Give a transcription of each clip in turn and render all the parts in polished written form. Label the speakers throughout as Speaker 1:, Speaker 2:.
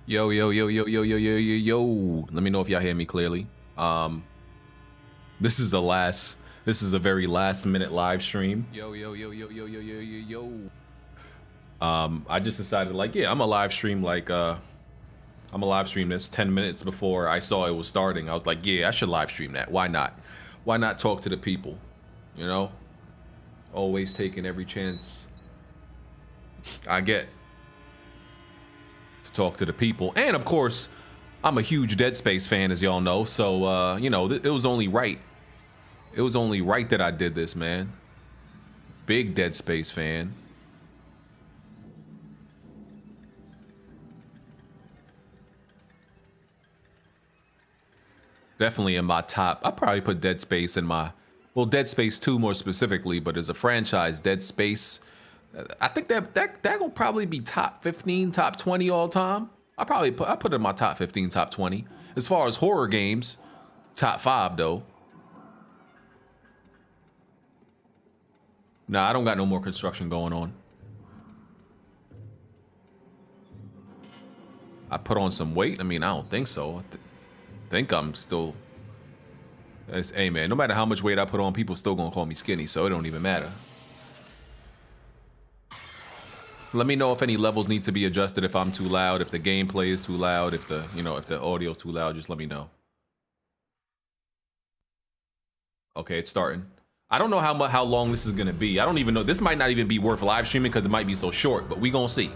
Speaker 1: Yo, yo, yo, yo, yo, yo, yo, yo, yo. Let me know if y'all hear me clearly. This is a very last minute live stream. Yo, yo, yo, yo, yo, yo, yo, yo, yo. I just decided like, yeah, I'm a live stream this 10 minutes before I saw it was starting. I was like, yeah, I should live stream that. Why not? Why not talk to the people? You know? Always taking every chance I get to talk to the people. And of course, I'm a huge Dead Space fan, as y'all know. So, you know, it was only right. It was only right that I did this, man. Big Dead Space fan. Definitely in my top. I'll probably put Dead Space in my, well, Dead Space 2 more specifically, but as a franchise, Dead Space, I think that will probably be top 15, top 20 all time. I put it in my top 15, top 20. As far as horror games, top 5 though. Nah, I don't got no more construction going on. I put on some weight. I mean, I don't think so. I think I'm still. Hey man, no matter how much weight I put on, people still gonna call me skinny, so it don't even matter. Let me know if any levels need to be adjusted, if I'm too loud, if the gameplay is too loud, if the, you know, if the audio's too loud, just let me know. Okay, it's starting. I don't know how long this is gonna be. I don't even know. This might not even be worth live streaming because it might be so short, but we gonna see.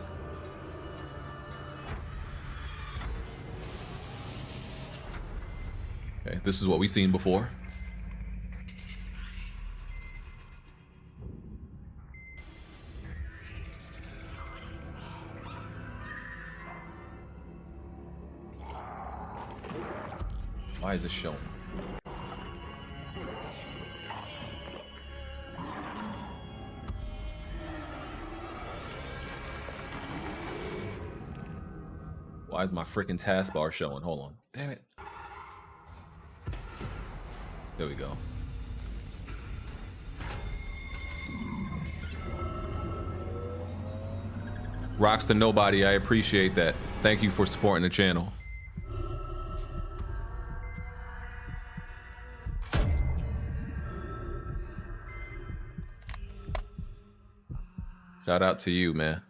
Speaker 1: Okay, this is what we've seen before. Why is it showing? Why is my freaking taskbar showing? Hold on. Damn it. There we go. Rocks to nobody. I appreciate that. Thank you for supporting the channel. Shout out to you, man.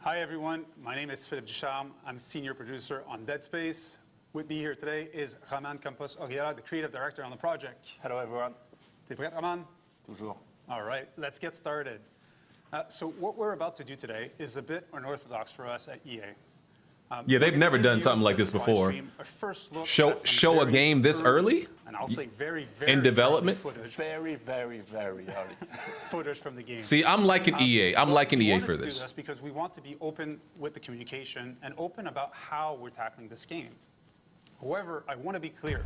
Speaker 2: Hi everyone, my name is Philippe Ducharme. I'm senior producer on Dead Space. With me here today is Roman Campos Oguera, the creative director on the project.
Speaker 3: Hello everyone.
Speaker 2: T'es prêt, Roman?
Speaker 3: Toujours.
Speaker 2: All right, let's get started. So what we're about to do today is a bit unorthodox for us at EA.
Speaker 1: Yeah, they've never done something like this before. Show a game this early?
Speaker 2: And I'll say very
Speaker 1: in development?
Speaker 2: Footage.
Speaker 3: Very early.
Speaker 2: Footage from the game.
Speaker 1: See, I'm liking EA. I'm liking EA for
Speaker 2: this. We wanted to do
Speaker 1: this
Speaker 2: because we want to be open with the communication and open about how we're tackling this game. However, I want to be clear.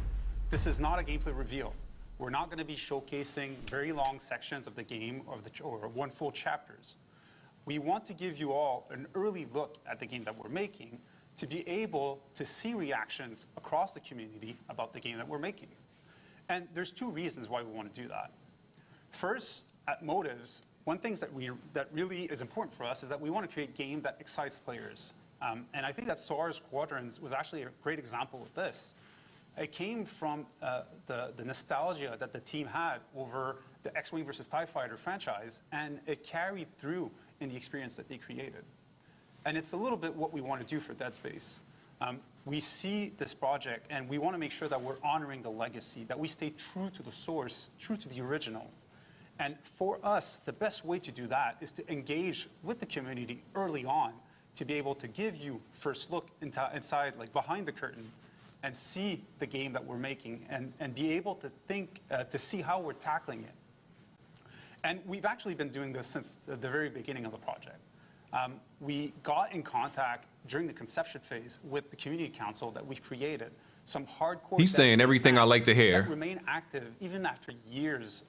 Speaker 2: This is not a gameplay reveal. We're not going to be showcasing very long sections of the game or one full chapters. We want to give you all an early look at the game that we're making to be able to see reactions across the community about the game that we're making. And there's two reasons why we want to do that. First, at Motives, one thing that really is important for us is that we want to create a game that excites players. And I think that SARS Squadrons was actually a great example of this. It came from the nostalgia that the team had over the X-Wing versus TIE Fighter franchise, and it carried through in the experience that they created. And it's a little bit what we want to do for Dead Space. We see this project, and we want to make sure that we're honoring the legacy, that we stay true to the source, true to the original. And for us, the best way to do that is to engage with the community early on, to be able to give you first look inside, like behind the curtain, and see the game that we're making, and be able to think, to see how we're tackling it. And we've actually been doing this since the very beginning of the project. We got in contact during the conception phase with the community council that we've created. Some hardcore.
Speaker 1: He's saying everything I like to hear.
Speaker 2: Remain active even after years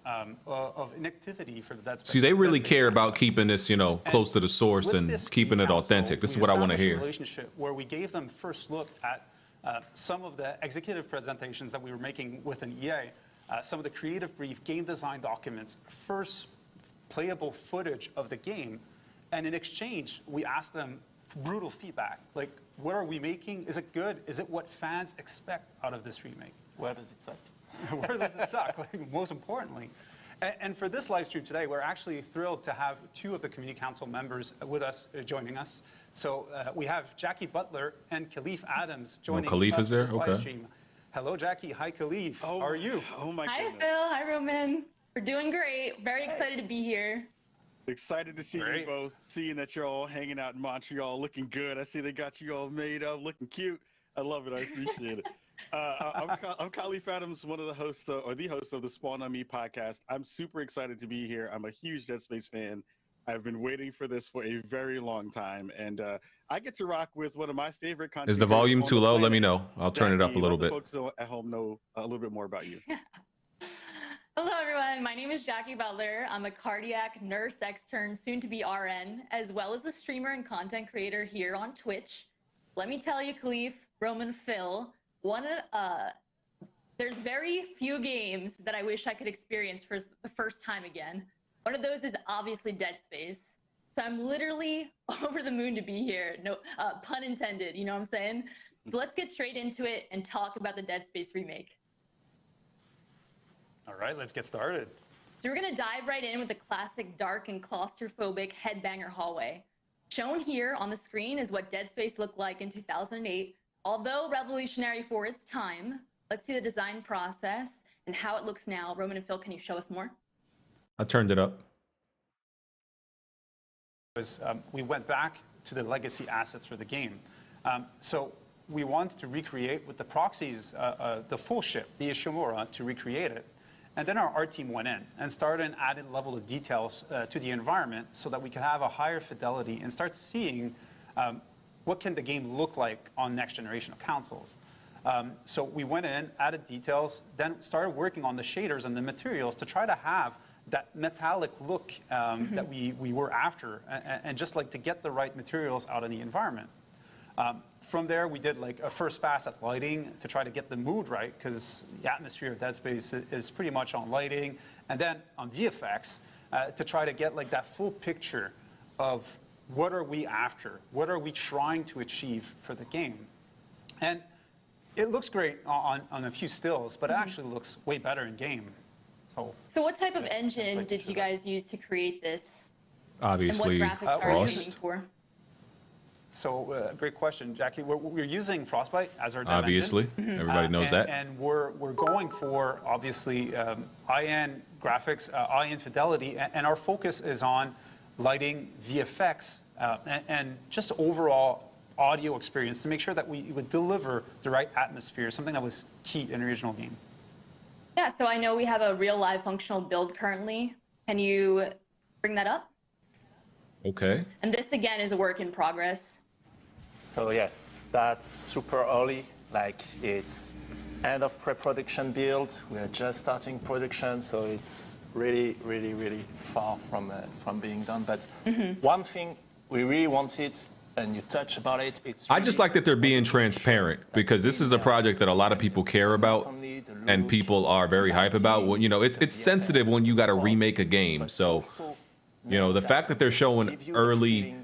Speaker 2: of inactivity for the Dead Space.
Speaker 1: See, they really care about keeping this, you know, close to the source and keeping it authentic. This is what I want to hear.
Speaker 2: Relationship where we gave them first look at some of the executive presentations that we were making within EA, some of the creative brief, game design documents, first playable footage of the game, and in exchange, we asked them brutal feedback. Like, what are we making? Is it good? Is it what fans expect out of this remake?
Speaker 3: Where does it suck?
Speaker 2: Where does it suck? Like, most importantly. And for this live stream today, we're actually thrilled to have two of the community council members with us, joining us. So we have Jackie Butler and Khalif Adams joining
Speaker 1: Khalif
Speaker 2: us
Speaker 1: is there?
Speaker 2: for this live
Speaker 1: Okay.
Speaker 2: stream. Hello, Jackie. Hi, Khalif.
Speaker 3: Oh,
Speaker 2: How are you?
Speaker 3: Oh my
Speaker 4: Hi,
Speaker 3: goodness.
Speaker 4: Phil. Hi, Roman. We're doing great. Very excited to be here.
Speaker 3: Excited to see
Speaker 2: Great.
Speaker 3: you both, seeing that you're all hanging out in Montreal looking good. I see they got you all made up, looking cute. I love it. I appreciate it. I'm Khalif Adams, one of the hosts, or the host of the Spawn on Me podcast. I'm super excited to be here. I'm a huge Dead Space fan. I've been waiting for this for a very long time, and I get to rock with one of my favorite content.
Speaker 1: Is the volume too low? Let me know. I'll turn it up a
Speaker 3: Jackie,
Speaker 1: little
Speaker 3: let the
Speaker 1: bit.
Speaker 3: folks at home know a little bit more about you.
Speaker 4: Hello, everyone. My name is Jackie Butler. I'm a cardiac nurse extern, soon to be RN, as well as a streamer and content creator here on Twitch. Let me tell you, Khalif, Roman, Phil, there's very few games that I wish I could experience for the first time again. One of those is obviously Dead Space. So I'm literally over the moon to be here. No pun intended, you know what I'm saying? So let's get straight into it and talk about the Dead Space remake.
Speaker 2: All right, let's get started.
Speaker 4: So we're gonna dive right in with the classic dark and claustrophobic headbanger hallway. Shown here on the screen is what Dead Space looked like in 2008. Although revolutionary for its time, let's see the design process and how it looks now. Roman and Phil, can you show us more?
Speaker 1: I turned it up.
Speaker 2: We went back to the legacy assets for the game. So we wanted to recreate with the proxies, the full ship, the Ishimura, to recreate it. And then our art team went in and started an added level of details to the environment so that we could have a higher fidelity and start seeing what can the game look like on next generation of consoles. So we went in, added details, then started working on the shaders and the materials to try to have that metallic look that we were after, and just like to get the right materials out of the environment. From there, we did like a first pass at lighting to try to get the mood right, because the atmosphere of Dead Space is pretty much on lighting, and then on VFX to try to get like that full picture of what are we after, what are we trying to achieve for the game. And it looks great on a few stills, but it actually looks way better in game.
Speaker 4: So what type of engine did you guys use to create this?
Speaker 1: Obviously,
Speaker 4: and what graphics are you looking
Speaker 1: Frost.
Speaker 4: for?
Speaker 2: So great question, Jackie. We're using Frostbite as our dev
Speaker 1: Obviously,
Speaker 2: engine.
Speaker 1: everybody knows that.
Speaker 2: And we're going for, obviously, IN graphics, IN fidelity, and our focus is on lighting, VFX, and just overall audio experience to make sure that we would deliver the right atmosphere, something that was key in the original game.
Speaker 4: Yeah, so I know we have a real live functional build currently. Can you bring that up?
Speaker 1: Okay.
Speaker 4: And this again is a work in progress.
Speaker 5: So yes, that's super early. Like it's end of pre-production build. We are just starting production, so it's really, really, really far from being done. But one thing we really wanted, and you touch about it, it's.
Speaker 1: I just like that they're being transparent, because this is a project that a lot of people care about and people are very hype about. Well, you know, it's sensitive when you got to remake a game. So, you know, the fact that they're showing early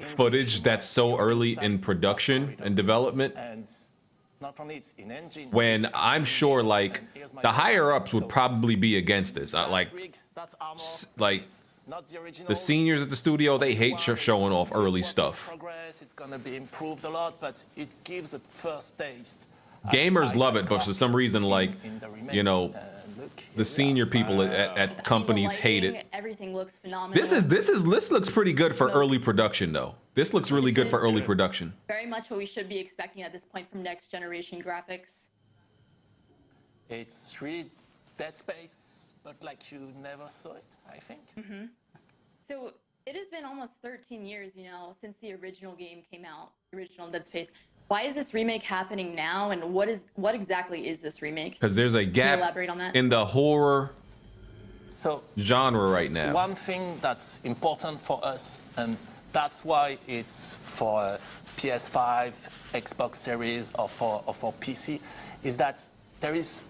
Speaker 1: footage that's so early in production and development, when I'm sure like the higher ups would probably be against this. Like the seniors at the studio, they hate showing off early stuff.
Speaker 5: It's gonna be improved a lot, but it gives a first taste.
Speaker 1: Gamers love it, but for some reason, like, you know, the senior people at companies hate it.
Speaker 4: Everything looks phenomenal.
Speaker 1: This looks pretty good for early production, though. This looks really good for early production.
Speaker 4: Very much what we should be expecting at this point from next generation graphics.
Speaker 5: It's really Dead Space, but like you never saw it, I think.
Speaker 4: So it has been almost 13 years, you know, since the original game came out, the original Dead Space. Why is this remake happening now, and what exactly is this remake?
Speaker 1: Because there's a gap
Speaker 4: elaborate on that?
Speaker 1: in the horror
Speaker 5: So
Speaker 1: genre right now.
Speaker 5: one thing that's important for us, and that's why it's for PS5, Xbox Series, or for PC, is that it's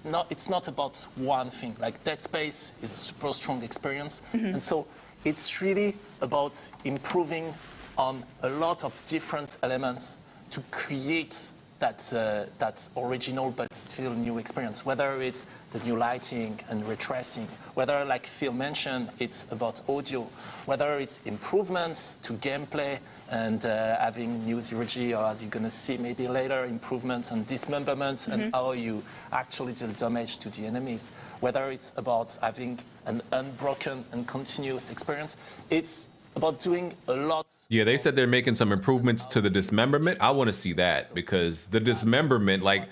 Speaker 5: not about one thing. Like Dead Space is a super strong experience, and so it's really about improving on a lot of different elements to create that original but still new experience, whether it's the new lighting and ray tracing, whether, like Phil mentioned, it's about audio, whether it's improvements to gameplay and having new zero-G, or as you're going to see maybe later, improvements on dismemberment and how you actually deal damage to the enemies, whether it's about having an unbroken and continuous experience. It's about doing a lot.
Speaker 1: Yeah, they said they're making some improvements to the dismemberment. I want to see that, because the dismemberment, like,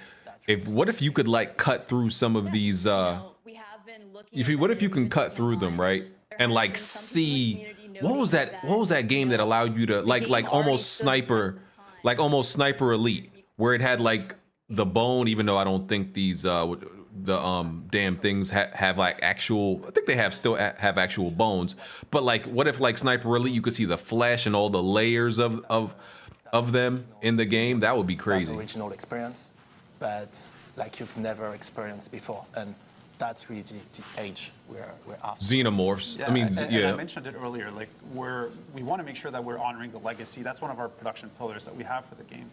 Speaker 1: what if you could like cut through some of these?
Speaker 4: We have been looking.
Speaker 1: What if you can cut through them, right? And like see what was that game that allowed you to like almost sniper elite, where it had like the bone, even though I don't think these damn things have like actual, I think they still have actual bones, but like what if like Sniper Elite you could see the flesh and all the layers of them in the game? That would be crazy.
Speaker 5: That original experience, but like you've never experienced before, and that's really the age we're after.
Speaker 1: Xenomorphs.
Speaker 2: Yeah,
Speaker 1: I mean,
Speaker 2: and
Speaker 1: yeah.
Speaker 2: I mentioned it earlier. Like we want to make sure that we're honoring the legacy. That's one of our production pillars that we have for the game.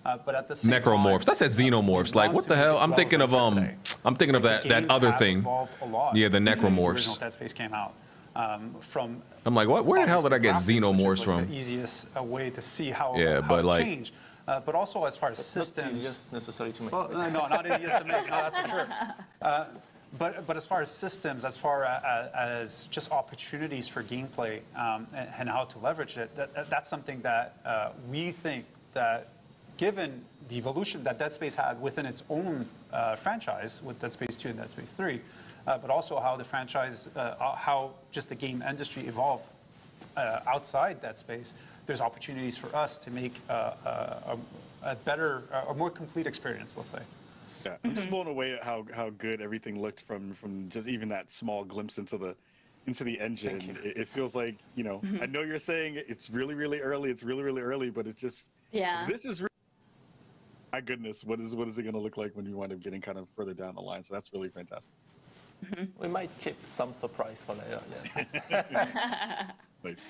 Speaker 2: But at the same
Speaker 1: Necromorphs.
Speaker 2: time,
Speaker 1: I said xenomorphs. Like, what the hell? I'm thinking of that other thing. Yeah, the
Speaker 2: Original
Speaker 1: necromorphs.
Speaker 2: Dead Space came out from.
Speaker 1: I'm like, what? Where the hell did I get
Speaker 2: obviously graphics,
Speaker 1: xenomorphs
Speaker 2: which is, like,
Speaker 1: from?
Speaker 2: The easiest way to see how
Speaker 1: Yeah,
Speaker 2: how
Speaker 1: but
Speaker 2: it
Speaker 1: like-
Speaker 2: changed. But also as far as
Speaker 5: Not
Speaker 2: systems.
Speaker 5: easiest necessarily to make.
Speaker 2: Well, no, not easiest to make. No, that's for sure. But as far as systems, as far as just opportunities for gameplay and how to leverage it, that's something that we think that, given the evolution that Dead Space had within its own franchise with Dead Space 2 and Dead Space 3, but also how the franchise, how just the game industry evolved outside Dead Space, there's opportunities for us to make a better, a more complete experience, let's say.
Speaker 3: Yeah, I'm just blown away at how good everything looked from just even that small glimpse into the engine. It feels like, you know, I know you're saying it's really early, but it's just, this is my goodness, what is it going to look like when you wind up getting kind of further down the line? So that's really fantastic.
Speaker 5: We might keep some surprise for later. Yes.
Speaker 3: Nice.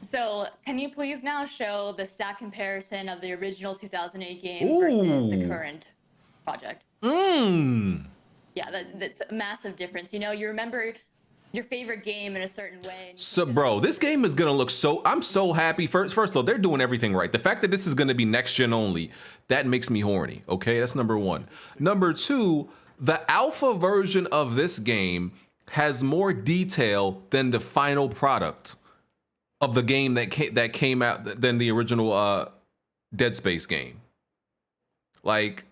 Speaker 4: So, can you please now show the stat comparison of the original 2008 game versus the current project? Yeah, that's a massive difference. You know, you remember your favorite game in a certain way.
Speaker 1: So, bro, this game is gonna look so. I'm so happy. First of all, they're doing everything right. The fact that this is gonna be next gen only, that makes me horny. Okay, that's number one. Number two, the alpha version of this game has more detail than the final product of the game that came out than the original Dead Space game. Like,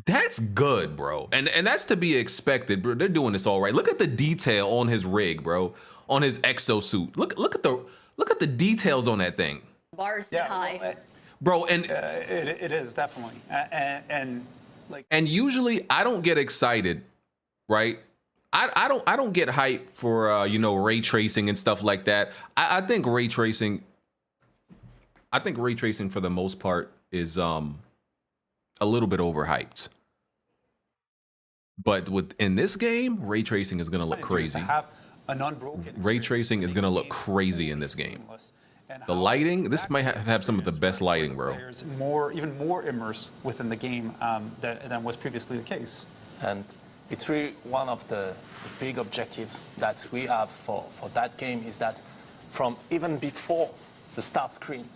Speaker 1: that's good, bro. And that's to be expected, bro. They're doing this all right. Look at the detail on his rig, bro. On his exosuit. Look at the details on that thing.
Speaker 4: Bars set high.
Speaker 2: Well,
Speaker 1: Bro, and
Speaker 2: it is definitely, and like.
Speaker 1: and usually I don't get excited, right? I don't get hype for you know, ray tracing and stuff like that. I think ray tracing for the most part is a little bit overhyped. But in this game, ray tracing is gonna look crazy. Ray tracing is gonna look crazy in this game. The lighting, this might have some of the best lighting, bro.
Speaker 2: Players even more immersed within the game than was previously the case.
Speaker 5: And it's really one of the big objectives that we have for that game, is that from even before the start screen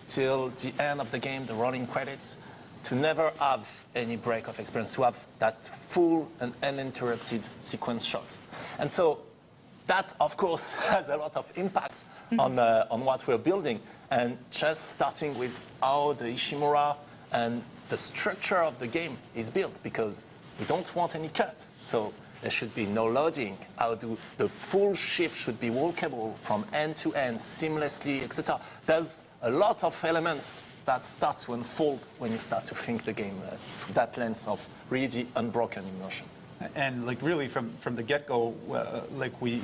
Speaker 5: till the end of the game, the rolling credits, to never have any break of experience, to have that full and uninterrupted sequence shot. And so that, of course, has a lot of impact on what we're building. And just starting with how the Ishimura and the structure of the game is built, because we don't want any cut. So there should be no loading. How the full ship should be walkable from end to end seamlessly, etc. There's a lot of elements that start to unfold when you start to think the game through that lens of really unbroken immersion.
Speaker 2: And like really from the get-go, like we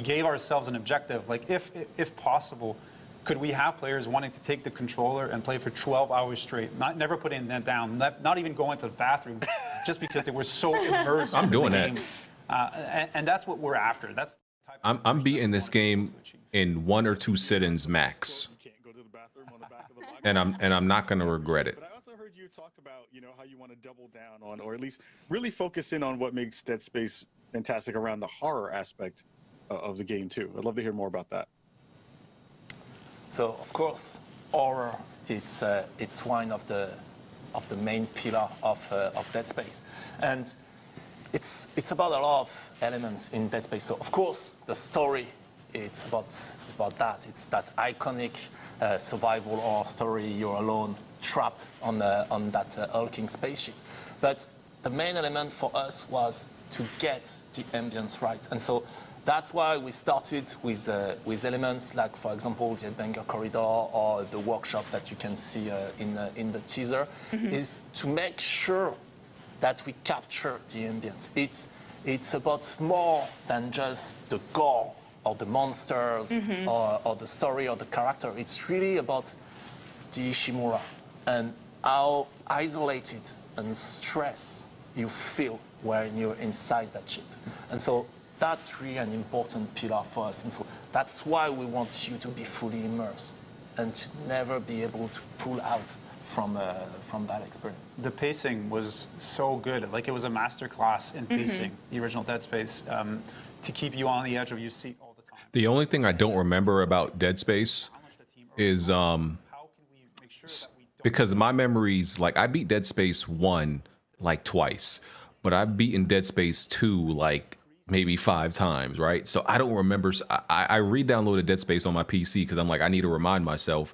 Speaker 2: gave ourselves an objective. Like if possible, could we have players wanting to take the controller and play for 12 hours straight, never putting them down, not even going to the bathroom, just because they were so immersed.
Speaker 1: I'm
Speaker 2: in
Speaker 1: doing
Speaker 2: the
Speaker 1: that.
Speaker 2: game. And that's what we're after. That's the type
Speaker 1: I'm beating this game in 1 or 2 sit-ins max,
Speaker 3: You can't go to the bathroom on the back of the box.
Speaker 1: and I'm not gonna regret it.
Speaker 3: But I also heard you talk about, how you want to double down on, or at least really focus in on what makes Dead Space fantastic around the horror aspect of the game too. I'd love to hear more about that.
Speaker 5: So of course, horror it's one of the main pillar of Dead Space, and it's about a lot of elements in Dead Space. So of course, the story it's about that. It's that iconic survival horror story. You're alone, trapped on that hulking spaceship. But the main element for us was to get the ambience right, and so that's why we started with elements like, for example, the headbanger corridor or the workshop that you can see in the teaser, is to make sure that we capture the ambience. It's about more than just the gore or the monsters or the story or the character. It's really about the Ishimura and how isolated and stressed you feel when you're inside that ship. And so that's really an important pillar for us. And so that's why we want you to be fully immersed and to never be able to pull out from that experience.
Speaker 2: The pacing was so good. Like, it was a master class in pacing, the original Dead Space, to keep you on the edge of your seat all the time.
Speaker 1: The only thing I don't remember about Dead Space is
Speaker 2: How can we make sure that we don't
Speaker 1: because my memories, like I beat Dead Space 1 like twice, but I've beaten Dead Space 2 like maybe 5 times, right? So I don't remember. I re-downloaded Dead Space on my PC because I'm like, I need to remind myself.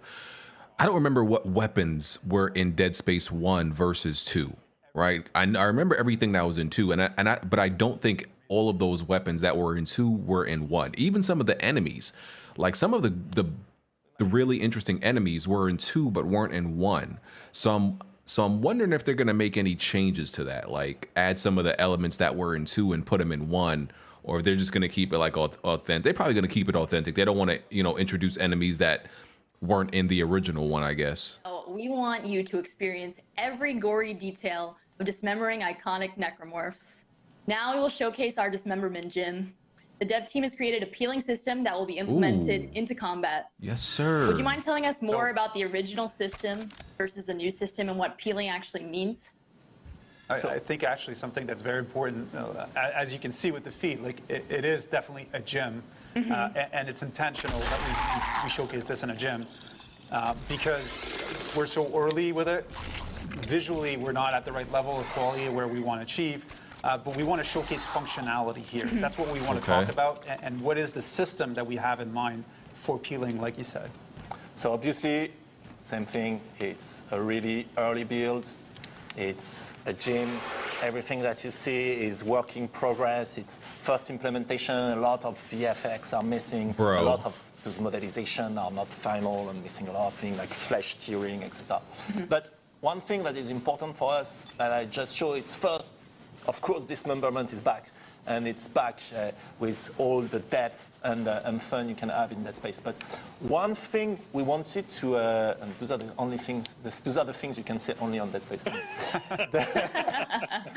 Speaker 1: I don't remember what weapons were in Dead Space 1 versus 2, right? I remember everything that was in 2, but I don't think all of those weapons that were in 2 were in 1. Even some of the enemies, like some of the really interesting enemies were in 2 but weren't in 1. So I'm wondering if they're gonna make any changes to that, like add some of the elements that were in 2 and put them in 1, or if they're just gonna keep it like authentic. They're probably gonna keep it authentic. They don't want to, introduce enemies that weren't in the original one, I guess.
Speaker 4: Oh, we want you to experience every gory detail of dismembering iconic necromorphs. Now we will showcase our dismemberment gym. The dev team has created a peeling system that will be implemented into combat.
Speaker 1: Yes, sir.
Speaker 4: Would you mind telling us more about the original system versus the new system and what peeling actually means?
Speaker 2: I think actually something that's very important, as you can see with the feed, like it is definitely a gym, and it's intentional that we showcase this in a gym because we're so early with it. Visually, we're not at the right level of quality where we want to achieve, but we want to showcase functionality here. That's what we want to talk about, and what is the system that we have in mind for peeling, like you said.
Speaker 5: So obviously, same thing. It's a really early build. It's a gym. Everything that you see is work in progress. It's first implementation. A lot of VFX are missing.
Speaker 1: Bro.
Speaker 5: A lot of those modelizations are not final and missing a lot of things like flesh tearing, etc. But one thing that is important for us that I just showed, it's first, of course, dismemberment is back. And it's back with all the depth and fun you can have in Dead Space. But one thing we wanted to, and those are the only things, those are the things you can say only on Dead Space.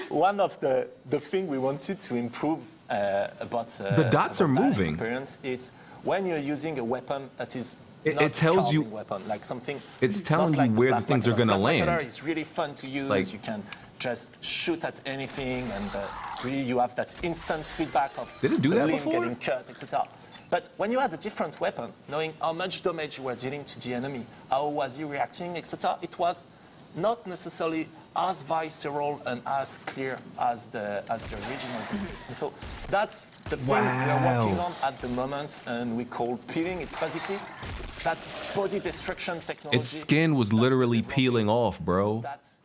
Speaker 5: One of the thing we wanted to improve about
Speaker 1: The dots are
Speaker 5: about that
Speaker 1: moving.
Speaker 5: experience, it's when you're using a weapon that is
Speaker 1: It
Speaker 5: not
Speaker 1: tells
Speaker 5: a
Speaker 1: you-
Speaker 5: carving weapon, like something.
Speaker 1: It's telling
Speaker 5: not like
Speaker 1: you where the
Speaker 5: plasma
Speaker 1: things are
Speaker 5: cutter.
Speaker 1: gonna
Speaker 5: Plasma
Speaker 1: land.
Speaker 5: cutter is really fun to use.
Speaker 1: Like-
Speaker 5: You can just shoot at anything, and really you have that instant feedback of
Speaker 1: Did it do
Speaker 5: the
Speaker 1: that
Speaker 5: limb
Speaker 1: before?
Speaker 5: getting cut, etc. But when you had a different weapon, knowing how much damage you were dealing to the enemy, how was he reacting, etc., it was not necessarily as visceral and as clear as the original. And so that's the thing we are working on at the moment, and we call peeling. It's basically that body destruction technology.
Speaker 1: Its skin was literally peeling off, bro.
Speaker 5: That's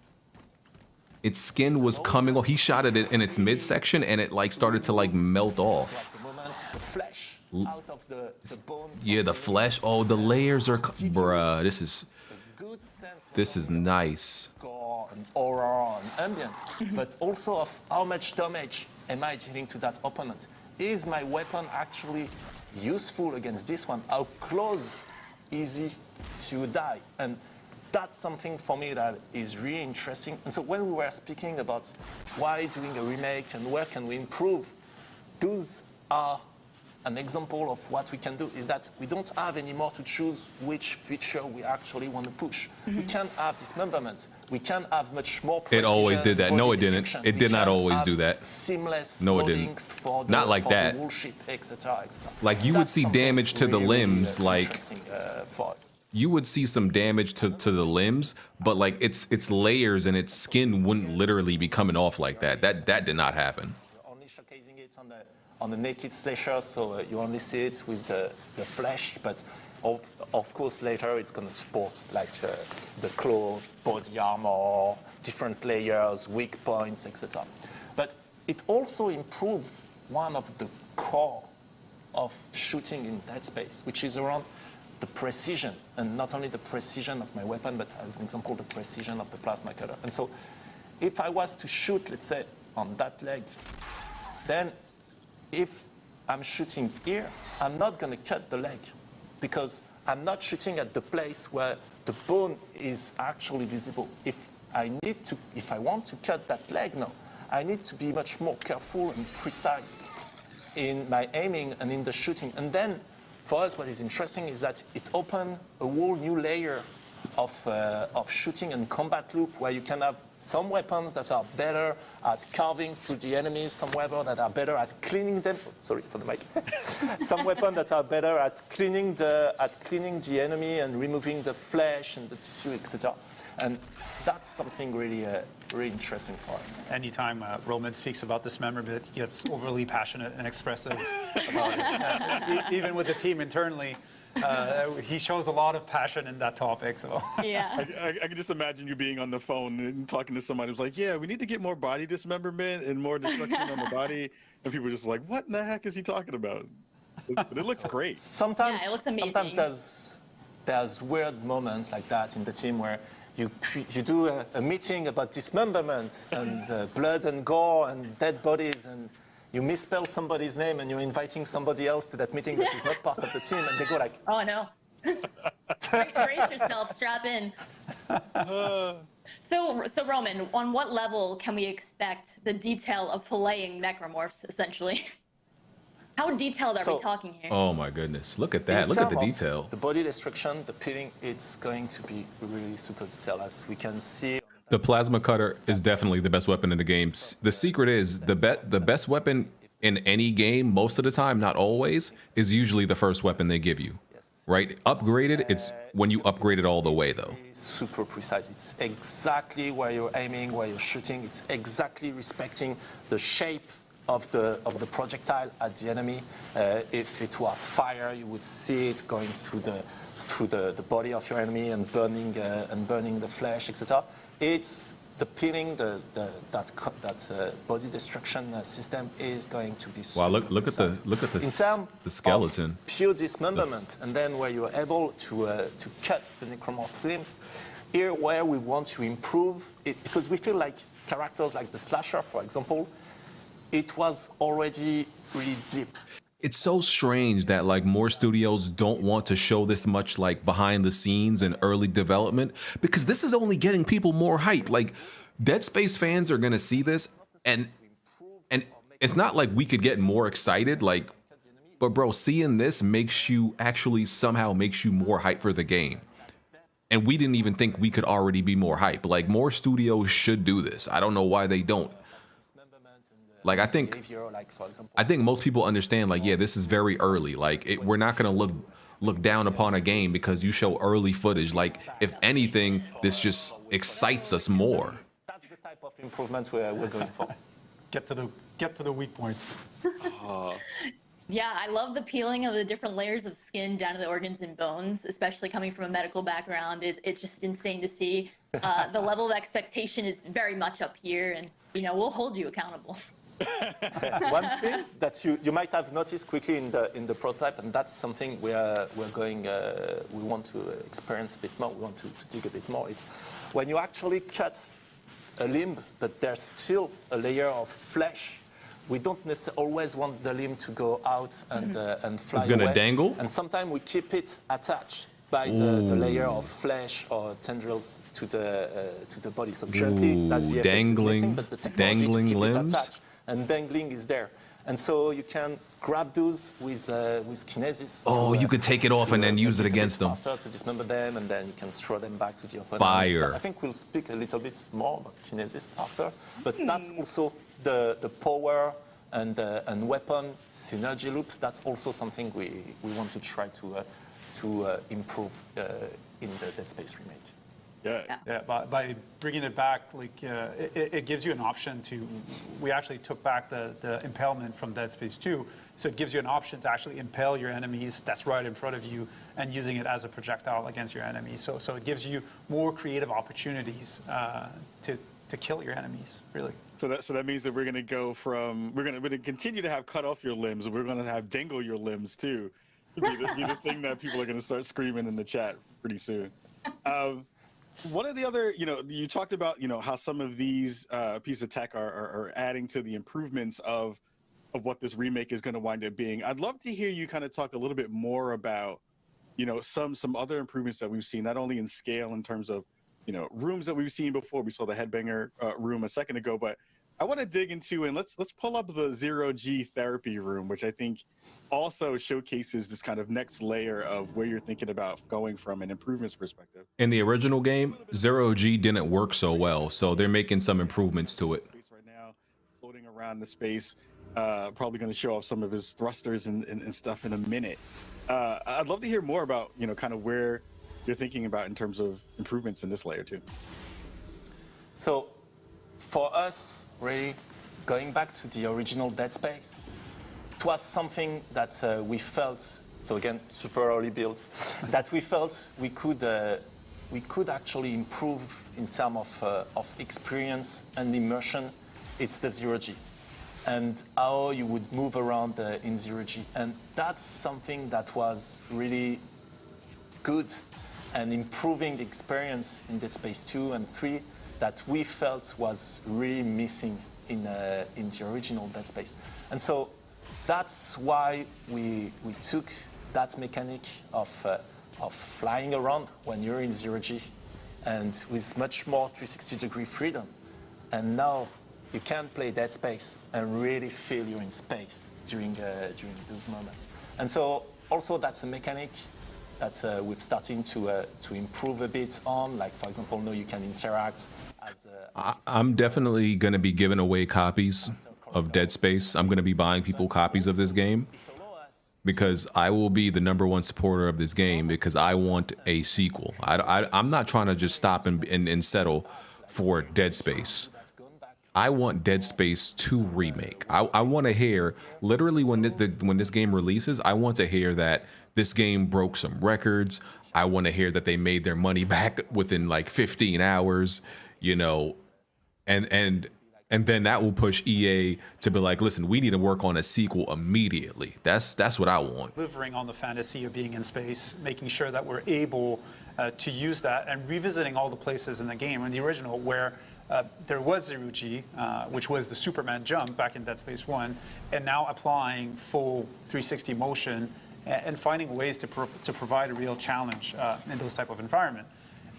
Speaker 1: Its skin was coming off. He shot it in its midsection, and it like started to like melt off.
Speaker 5: at the moment the flesh out of the bones.
Speaker 1: Yeah, the flesh. Oh, the layers are, bruh. This is
Speaker 5: Good sense
Speaker 1: this is nice.
Speaker 5: gore and horror and ambience, but also of how much damage am I dealing to that opponent? Is my weapon actually useful against this one? How close is he to die? And that's something for me that is really interesting. And so when we were speaking about why doing a remake and where can we improve, those are an example of what we can do is that we don't have anymore to choose which feature we actually want to push. We can have dismemberment. We can have much more precision.
Speaker 1: It always did that. No,
Speaker 5: body
Speaker 1: it didn't.
Speaker 5: destruction.
Speaker 1: It did
Speaker 5: We
Speaker 1: not
Speaker 5: can
Speaker 1: always
Speaker 5: have
Speaker 1: do that.
Speaker 5: Seamless
Speaker 1: No, it
Speaker 5: loading
Speaker 1: didn't.
Speaker 5: for the,
Speaker 1: Not like
Speaker 5: for
Speaker 1: that.
Speaker 5: the wall ship, etc., etc.
Speaker 1: Like, you would
Speaker 5: That's
Speaker 1: see
Speaker 5: something
Speaker 1: damage to the
Speaker 5: really,
Speaker 1: limbs, like-
Speaker 5: interesting, for us.
Speaker 1: You would see some damage to the limbs, but like its layers and its skin wouldn't literally be coming off like that. That did not happen.
Speaker 5: You're only showcasing it on the naked slasher, so you only see it with the flesh, but of course later it's going to sport like the claw, body armor, different layers, weak points, etc. But it also improved one of the core of shooting in Dead Space, which is around the precision, and not only the precision of my weapon, but as an example, the precision of the plasma cutter. And so if I was to shoot, let's say, on that leg, then if I'm shooting here, I'm not going to cut the leg because I'm not shooting at the place where the bone is actually visible. If I want to cut that leg now, I need to be much more careful and precise in my aiming and in the shooting. And then for us, what is interesting is that it opened a whole new layer of shooting and combat loop where you can have some weapons that are better at carving through the enemies, some weapons that are better at cleaning them. Sorry for the mic. Some weapons that are better at cleaning the enemy and removing the flesh and the tissue, etc. And that's something really, really interesting for us.
Speaker 2: Anytime Roman speaks about dismemberment, he gets overly passionate and expressive about it. Even with the team internally, he shows a lot of passion in that topic. So
Speaker 4: Yeah.
Speaker 3: I can just imagine you being on the phone and talking to somebody who's like, yeah, we need to get more body dismemberment and more destruction on the body. And people are just like, what in the heck is he talking about? But it looks great.
Speaker 5: Sometimes,
Speaker 4: Yeah, it looks amazing.
Speaker 5: sometimes there's weird moments like that in the team where you do a meeting about dismemberment and blood and gore and dead bodies, and you misspell somebody's name and you're inviting somebody else to that meeting that is not part of the team, and they go like,
Speaker 4: Oh no. Brace yourself. Strap in. So Roman, on what level can we expect the detail of filleting necromorphs, essentially? How detailed are we talking here?
Speaker 1: Oh my goodness. Look at that.
Speaker 5: in
Speaker 1: Look at the
Speaker 5: terms of
Speaker 1: detail.
Speaker 5: The body destruction, the peeling, it's going to be really super detailed, as we can see.
Speaker 1: The plasma cutter is definitely the best weapon in the game. The secret is the best weapon in any game, most of the time, not always, is usually the first weapon they give you. Right? Upgraded, it's when you upgrade it all the way, though.
Speaker 5: Super precise. It's exactly where you're aiming, where you're shooting. It's exactly respecting the shape of the projectile at the enemy. If it was fire, you would see it going through the body of your enemy and burning the flesh, etc. It's the peeling, that body destruction system is going to be super
Speaker 1: Wow, look at
Speaker 5: precise.
Speaker 1: the
Speaker 5: In terms
Speaker 1: skeleton.
Speaker 5: of pure dismemberment, and then where you're able to cut the necromorph's limbs. Here, where we want to improve it, because we feel like characters like the slasher, for example, it was already really deep.
Speaker 1: It's so strange that like more studios don't want to show this much like behind the scenes and early development, because this is only getting people more hype. Like Dead Space fans are gonna see this and it's not like we could get more excited, like, but bro, seeing this makes you somehow makes you more hype for the game. And we didn't even think we could already be more hype. Like more studios should do this. I don't know why they don't. Like I think most people understand, like, yeah, this is very early. Like we're not gonna look down upon a game because you show early footage. Like if anything, this just excites us more.
Speaker 5: That's the type of improvement we're going for.
Speaker 2: get to the weak points.
Speaker 4: Yeah, I love the peeling of the different layers of skin down to the organs and bones, especially coming from a medical background. It's just insane to see. The level of expectation is very much up here, and we'll hold you accountable.
Speaker 5: One thing that you might have noticed quickly in the prototype, and that's something we want to experience a bit more, we want to dig a bit more, it's when you actually cut a limb, but there's still a layer of flesh. We don't necessarily always want the limb to go out and fly
Speaker 1: It's gonna
Speaker 5: away.
Speaker 1: dangle?
Speaker 5: And sometimes we keep it attached by the layer of flesh or tendrils to the body. So currently that VFX is missing, but the technology to keep it
Speaker 1: limbs?
Speaker 5: attached and dangling is there. And so you can grab those with kinesis.
Speaker 1: Oh, you could take it off and then use it
Speaker 5: make a
Speaker 1: against
Speaker 5: bit
Speaker 1: them.
Speaker 5: faster to dismember them, and then you can throw them back to the opponent.
Speaker 1: Fire.
Speaker 5: So I think we'll speak a little bit more about kinesis after, but that's also the power and weapon synergy loop. That's also something we want to try to improve in the Dead Space remake.
Speaker 2: Yeah, by bringing it back, like it gives you an option to. We actually took back the impalement from Dead Space 2, so it gives you an option to actually impale your enemies that's right in front of you and using it as a projectile against your enemies. So it gives you more creative opportunities to kill your enemies, really.
Speaker 3: So that means that we're going to go from we're going to continue to have cut off your limbs, and we're going to have dangle your limbs too. Be the thing that people are going to start screaming in the chat pretty soon. One of the other, you talked about, how some of these pieces of tech are adding to the improvements of what this remake is going to wind up being. I'd love to hear you kind of talk a little bit more about, some other improvements that we've seen, not only in scale in terms of, rooms that we've seen before. We saw the headbanger room a second ago, but I want to dig into, and let's pull up the 0G therapy room, which I think also showcases this kind of next layer of where you're thinking about going from an improvements perspective.
Speaker 1: In the original game, 0G didn't work so well, so they're making some improvements to it.
Speaker 3: Right now, floating around the space, probably going to show off some of his thrusters and stuff in a minute. I'd love to hear more about, kind of where you're thinking about in terms of improvements in this layer too.
Speaker 5: So for us, really, going back to the original Dead Space, it was something that we felt, so again, super early build, that we felt we could actually improve in terms of experience and immersion. It's the 0G and how you would move around in 0G. And that's something that was really good and improving the experience in Dead Space 2 and 3 that we felt was really missing in the original Dead Space. And so that's why we took that mechanic of flying around when you're in 0G and with much more 360-degree freedom. And now you can play Dead Space and really feel you're in space during those moments. And so also that's a mechanic that we're starting to improve a bit on. Like, for example, now you can interact as
Speaker 1: I'm definitely going to be giving away copies of Dead Space. I'm going to be buying people copies of this game because I will be the #1 supporter of this game because I want a sequel. I'm not trying to just stop and settle for Dead Space. I want Dead Space 2 Remake. I want to hear, literally when this game releases, I want to hear that this game broke some records. I want to hear that they made their money back within like 15 hours, and then that will push EA to be like, listen, we need to work on a sequel immediately. That's what I want.
Speaker 2: Delivering on the fantasy of being in space, making sure that we're able to use that and revisiting all the places in the game in the original where there was 0G, which was the Superman jump back in Dead Space 1, and now applying full 360 motion and finding ways to provide a real challenge in those type of environment.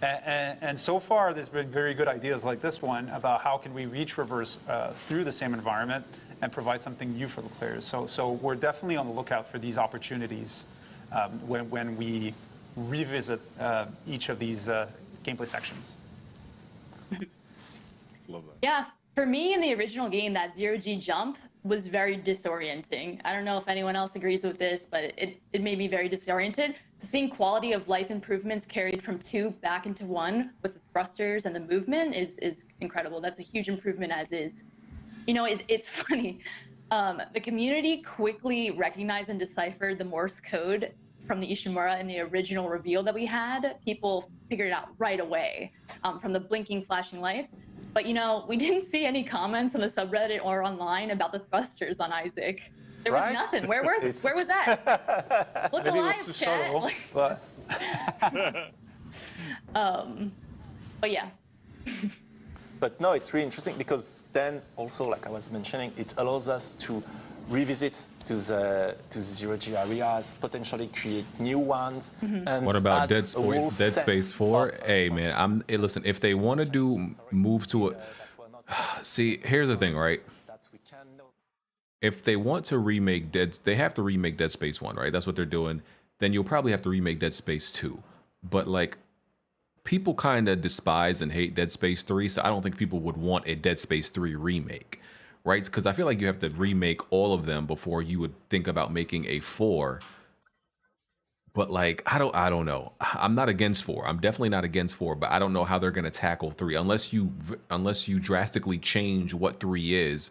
Speaker 2: And so far, there's been very good ideas like this one about how can we reach reverse through the same environment and provide something new for the players. So we're definitely on the lookout for these opportunities when we revisit each of these gameplay sections.
Speaker 3: Love that.
Speaker 4: Yeah, for me in the original game, that 0G jump was very disorienting. I don't know if anyone else agrees with this, but it made me very disoriented. So seeing quality of life improvements carried from 2 back into 1 with the thrusters and the movement is incredible. That's a huge improvement as is. It's funny. The community quickly recognized and deciphered the Morse code from the Ishimura in the original reveal that we had. People figured it out right away from the blinking flashing lights. But we didn't see any comments on the subreddit or online about the thrusters on Isaac. There was nothing. Where was that? Look alive, chat. But yeah.
Speaker 5: But no, it's really interesting because then also, like I was mentioning, it allows us to revisit to the 0G areas, potentially create new ones. And
Speaker 1: what about Dead Space 4? Hey man, listen, if they want to move to a, see, here's the thing, right? if they want to remake they have to remake Dead Space 1, right? That's what they're doing. Then you'll probably have to remake Dead Space 2. But like, people kind of despise and hate Dead Space 3, so I don't think people would want a Dead Space 3 remake, right? Because I feel like you have to remake all of them before you would think about making a 4. But like, I don't know. I'm not against 4. I'm definitely not against 4, but I don't know how they're gonna tackle 3 unless you drastically change what 3 is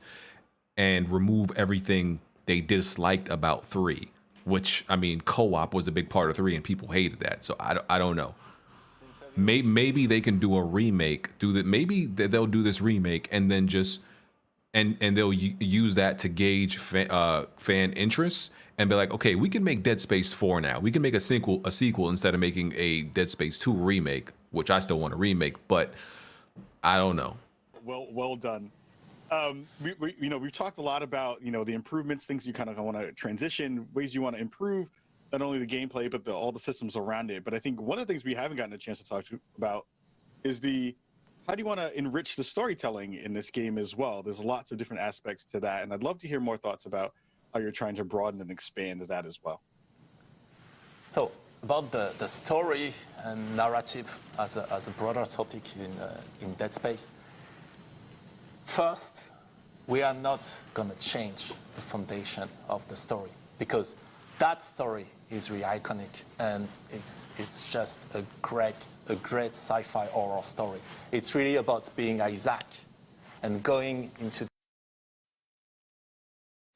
Speaker 1: and remove everything they disliked about 3. Which, I mean, co-op was a big part of 3 and people hated that. So I don't know. Maybe they can do a remake. Maybe they'll do this remake and then just and they'll use that to gauge fan interest and be like, okay, we can make Dead Space 4 now. We can make a sequel instead of making a Dead Space 2 remake, which I still want to remake, but I don't know.
Speaker 3: Well done. We've talked a lot about, the improvements, things you kind of want to transition, ways you want to improve, not only the gameplay, but all the systems around it. But I think one of the things we haven't gotten a chance to talk about is how do you want to enrich the storytelling in this game as well? There's lots of different aspects to that, and I'd love to hear more thoughts about how you're trying to broaden and expand that as well.
Speaker 5: So about the story and narrative as a broader topic in Dead Space. First, we are not going to change the foundation of the story because that story is really iconic and it's just a great sci-fi horror story. It's really about being Isaac and going into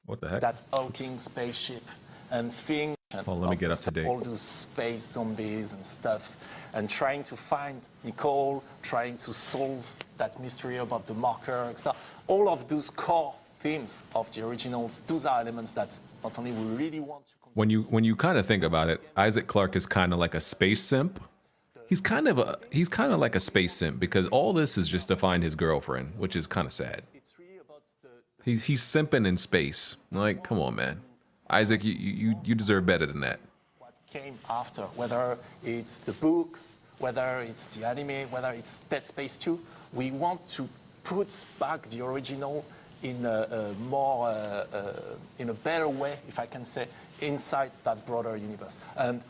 Speaker 1: What the heck?
Speaker 5: that hulking spaceship and seeing
Speaker 1: let me get up to date.
Speaker 5: all those space zombies and stuff and trying to find Nicole, trying to solve that mystery about the marker and stuff. All of those core themes of the originals, those are elements that not only we really want to...
Speaker 1: When you kind of think about it, Isaac Clarke is kind of like a space simp. He's kind of like a space simp because all this is just to find his girlfriend, which is kind of sad. He's simping in space. Like, come on, man. Isaac, you deserve better than that.
Speaker 5: What came after, whether it's the books, whether it's the anime, whether it's Dead Space 2, we want to put back the original in a more, in a better way, if I can say, inside that broader universe. And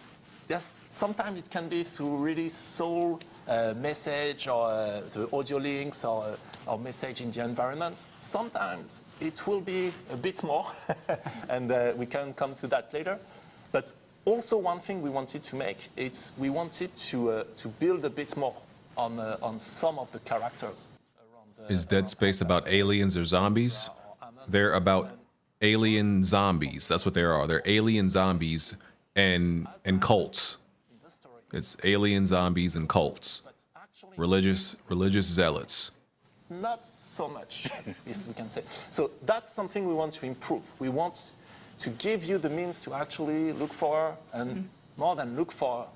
Speaker 5: yes, sometimes it can be through really soul message or the audio links or message in the environment. Sometimes it will be a bit more, and we can come to that later. But also one thing we wanted to make, we wanted to build a bit more on some of the characters.
Speaker 1: Is Dead Space about aliens or zombies? They're about alien zombies. That's what they are. They're alien zombies and cults. It's alien zombies and cults. Religious zealots.
Speaker 5: Not so much, as we can say. So that's something we want to improve. We want to give you the means to actually look for, and more than look for,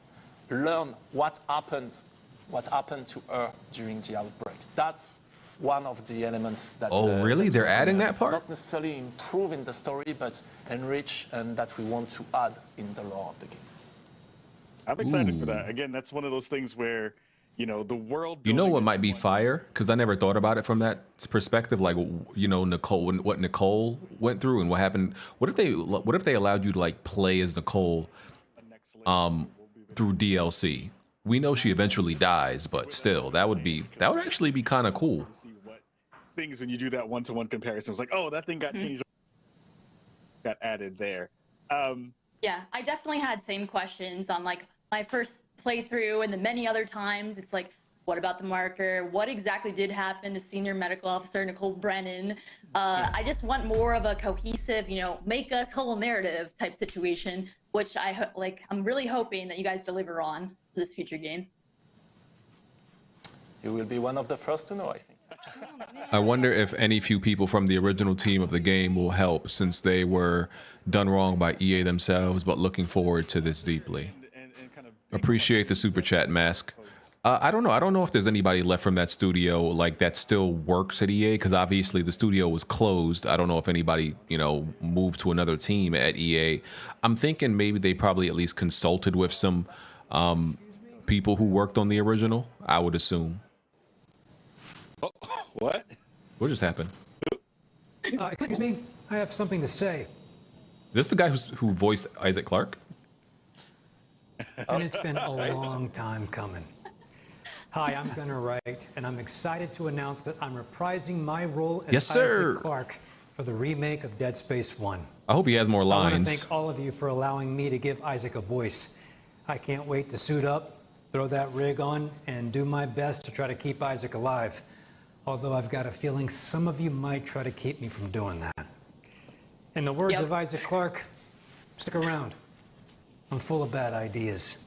Speaker 5: learn what happened to her during the outbreak. That's one of the elements that...
Speaker 1: Oh, really? They're adding that part?
Speaker 5: Not necessarily improve in the story, but enrich, and that we want to add in the lore of the game.
Speaker 3: I'm excited for that. Again, that's one of those things where, the world...
Speaker 1: You know what might be fire? Because I never thought about it from that perspective. Like, Nicole, what Nicole went through and what happened. What if they allowed you to like play as Nicole through DLC? We know she eventually dies, but still, that would actually be kind of cool.
Speaker 3: See what things when you do that one-to-one comparison. It's like, oh, that thing got changed, got added there.
Speaker 4: Yeah, I definitely had same questions on like my first playthrough and the many other times. It's like, what about the marker? What exactly did happen to Senior Medical Officer Nicole Brennan? I just want more of a cohesive, make us whole narrative type situation, which I'm really hoping that you guys deliver on for this future game.
Speaker 5: You will be one of the first to know, I think.
Speaker 1: I wonder if any few people from the original team of the game will help, since they were done wrong by EA themselves, but looking forward to this deeply. Appreciate the super chat, Mask. I don't know. I don't know if there's anybody left from that studio like that still works at EA, because obviously the studio was closed. I don't know if anybody, moved to another team at EA. I'm thinking maybe they probably at least consulted with some people who worked on the original, I would assume.
Speaker 3: Oh, what?
Speaker 1: What just happened?
Speaker 6: Excuse me. I have something to say.
Speaker 1: Is this the guy who voiced Isaac Clarke?
Speaker 6: And it's been a long time coming. Hi, I'm Gunnar Wright, and I'm excited to announce that I'm reprising my role as
Speaker 1: Yes, sir.
Speaker 6: Isaac Clarke for the remake of Dead Space 1.
Speaker 1: I hope he has more
Speaker 6: I want to
Speaker 1: lines.
Speaker 6: thank all of you for allowing me to give Isaac a voice. I can't wait to suit up, throw that rig on, and do my best to try to keep Isaac alive. Although I've got a feeling some of you might try to keep me from doing that. In the words of Isaac Clarke, stick around. I'm full of bad ideas.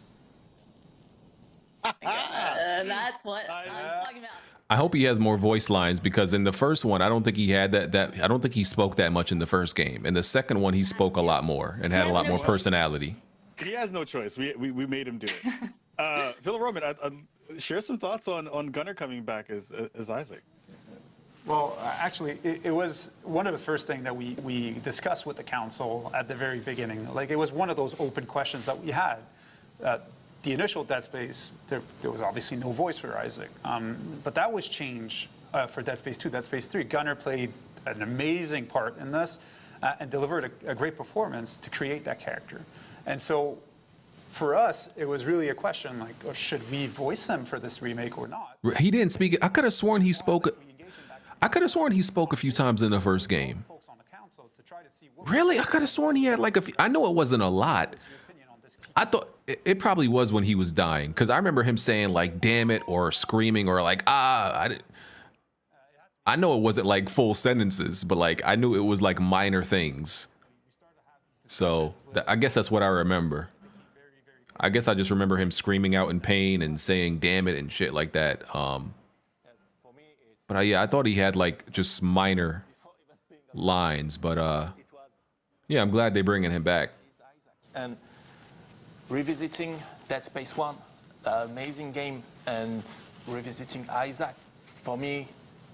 Speaker 4: That's what I'm talking about.
Speaker 1: I hope he has more voice lines because in the first one, I don't think he had that. I don't think he spoke that much in the first game. In the second one, he spoke a lot more and had a lot more personality.
Speaker 3: He has no choice. We made him do it. Phil Roman, share some thoughts on Gunnar coming back as Isaac.
Speaker 2: Well, actually, it was one of the first things that we discussed with the council at the very beginning. Like, it was one of those open questions that we had. The initial Dead Space, there was obviously no voice for Isaac. But that was changed for Dead Space 2, Dead Space 3. Gunnar played an amazing part in this and delivered a great performance to create that character. And so for us, it was really a question like, oh, should we voice him for this remake or not?
Speaker 1: He didn't speak. I could have sworn he spoke. I could have sworn he spoke a few times in the first game. Really? I could have sworn he had like a few. I know it wasn't a lot. I thought it probably was when he was dying because I remember him saying like "damn it" or screaming or like I know it wasn't like full sentences, but like I knew it was like minor things. So I guess that's what I remember. I guess I just remember him screaming out in pain and saying "damn it" and shit like that. But yeah, I thought he had like just minor lines. But yeah, I'm glad they're bringing him back.
Speaker 5: And revisiting Dead Space 1, amazing game, and revisiting Isaac. For me,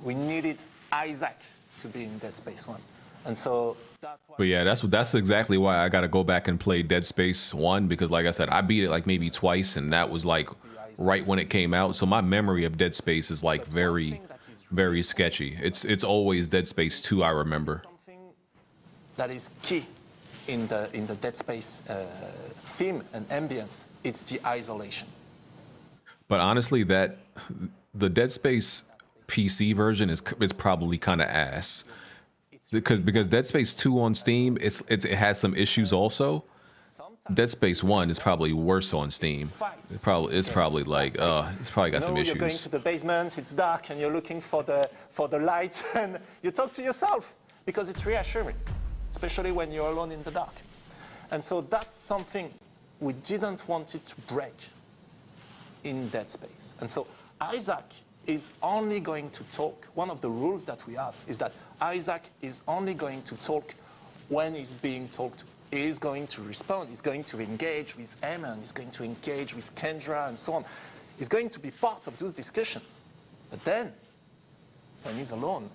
Speaker 5: we needed Isaac to be in Dead Space 1. And so that's why.
Speaker 1: But yeah, that's exactly why I got to go back and play Dead Space 1 because like I said, I beat it like maybe twice and that was like right when it came out. So my memory of Dead Space is like very sketchy. It's always Dead Space 2 I remember.
Speaker 5: Something that is key in the Dead Space theme and ambience, it's the isolation.
Speaker 1: But honestly, the Dead Space PC version is probably kind of ass because Dead Space 2 on Steam it has some issues also. Dead Space 1 is probably worse on Steam. It's probably like it's probably got some issues.
Speaker 5: You're going to the basement, it's dark, and you're looking for the light, and you talk to yourself because it's reassuring, especially when you're alone in the dark. And so that's something we didn't want it to break in Dead Space. And so Isaac is only going to talk. One of the rules that we have is that Isaac is only going to talk when he's being talked to. He's going to respond. He's going to engage with Eamon. He's going to engage with Kendra and so on. He's going to be part of those discussions. But then, when he's alone,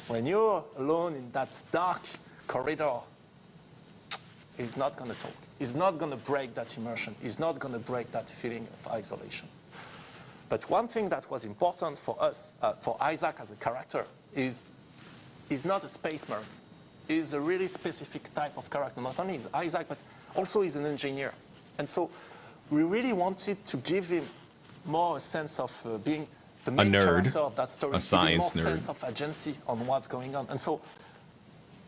Speaker 5: when you're alone in that dark corridor, he's not going to talk. He's not going to break that immersion. He's not going to break that feeling of isolation. But one thing that was important for us, for Isaac as a character, is he's not a space marine. He's a really specific type of character. Not only is Isaac, but also he's an engineer. And so we really wanted to give him more a sense of being the main character of that story.
Speaker 1: A science
Speaker 5: more
Speaker 1: nerd.
Speaker 5: Sense of agency on what's going on. And so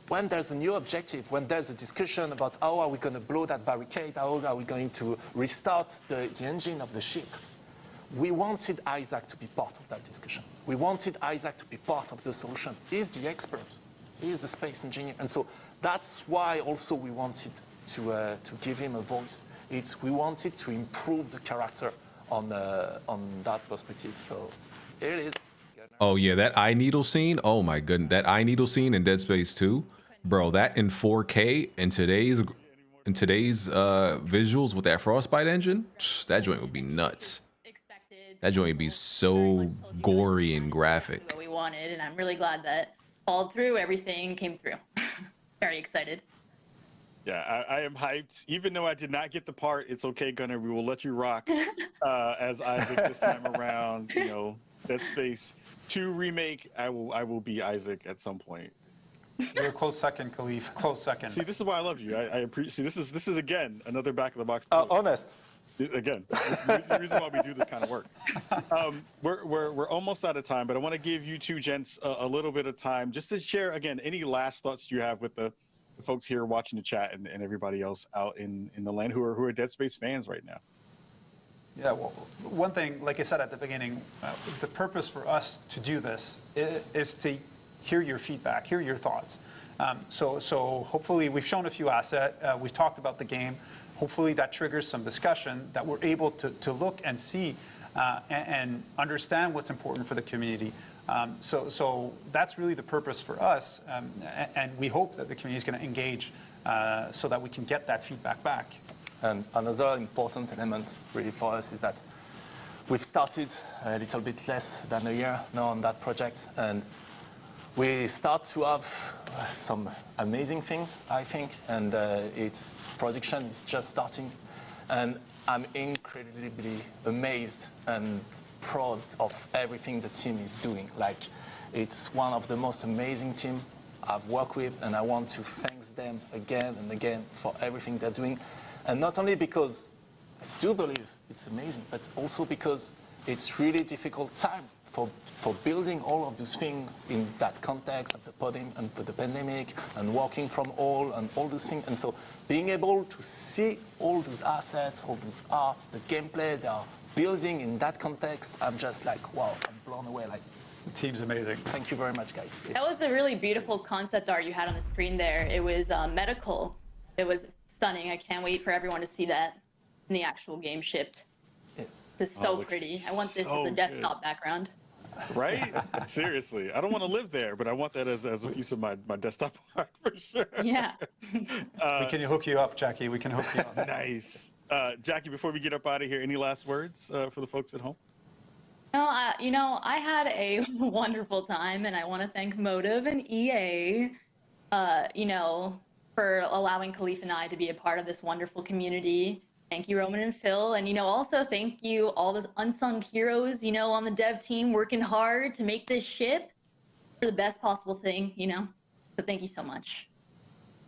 Speaker 5: when there's a new objective, when there's a discussion about how are we going to blow that barricade, how are we going to restart the engine of the ship, we wanted Isaac to be part of that discussion. We wanted Isaac to be part of the solution. He's the expert. He's the space engineer. And so that's why also we wanted to give him a voice. We wanted to improve the character on that perspective. So here it is.
Speaker 1: Oh yeah, that eye needle scene. Oh my goodness, that eye needle scene in Dead Space 2, bro. That in 4K in today's visuals with that Frostbite engine, that joint would be nuts. That joint would be so gory and graphic.
Speaker 4: What we wanted, and I'm really glad that followed through. Everything came through. Very excited.
Speaker 3: Yeah, I am hyped. Even though I did not get the part, it's okay, Gunnar. We will let you rock as Isaac this time around. You know, Dead Space 2 remake. I will be Isaac at some point.
Speaker 2: You're a close second, Khalif. Close second.
Speaker 3: See, this is why I love you. I appreciate. See, this is again another back of the box.
Speaker 5: Honest.
Speaker 3: Again, this is the reason why we do this kind of work. We're almost out of time, but I want to give you two gents a little bit of time just to share again any last thoughts you have with the folks here watching the chat and everybody else out in the land who are Dead Space fans right now.
Speaker 2: Yeah, well, one thing, like I said at the beginning, the purpose for us to do this is to hear your feedback, hear your thoughts. So hopefully we've shown a few assets, we've talked about the game. Hopefully that triggers some discussion that we're able to look and see and understand what's important for the community. So that's really the purpose for us, and we hope that the community is going to engage so that we can get that feedback back.
Speaker 5: And another important element really for us is that we've started a little bit less than a year now on that project, and we start to have some amazing things, I think, and its production is just starting. And I'm incredibly amazed and proud of everything the team is doing. Like, it's one of the most amazing teams I've worked with, and I want to thank them again and again for everything they're doing. And not only because I do believe it's amazing, but also because it's really difficult time for building all of those things in that context of the podium and for the pandemic and working from all those things. And so being able to see all those assets, all those arts, the gameplay they are building in that context, I'm just like, wow, I'm blown away. Like,
Speaker 2: The team's amazing.
Speaker 5: thank you very much, guys.
Speaker 4: That was a really beautiful concept art you had on the screen there. It was medical. It was stunning. I can't wait for everyone to see that in the actual game shipped.
Speaker 5: Yes.
Speaker 4: This is so
Speaker 3: looks
Speaker 4: pretty. I want this
Speaker 3: so
Speaker 4: as a desktop background.
Speaker 3: Right? Seriously. I don't want to live there, but I want that as a piece of my desktop art for sure.
Speaker 4: Yeah.
Speaker 2: We can hook you up, Jackie. We can hook you up.
Speaker 3: Nice. Jackie, before we get up out of here, any last words for the folks at home?
Speaker 4: No, I had a wonderful time, and I want to thank Motive and EA, for allowing Khalif and I to be a part of this wonderful community. Thank you, Roman and Phil. And, also thank you all those unsung heroes, on the dev team working hard to make this ship for the best possible thing, So thank you so much.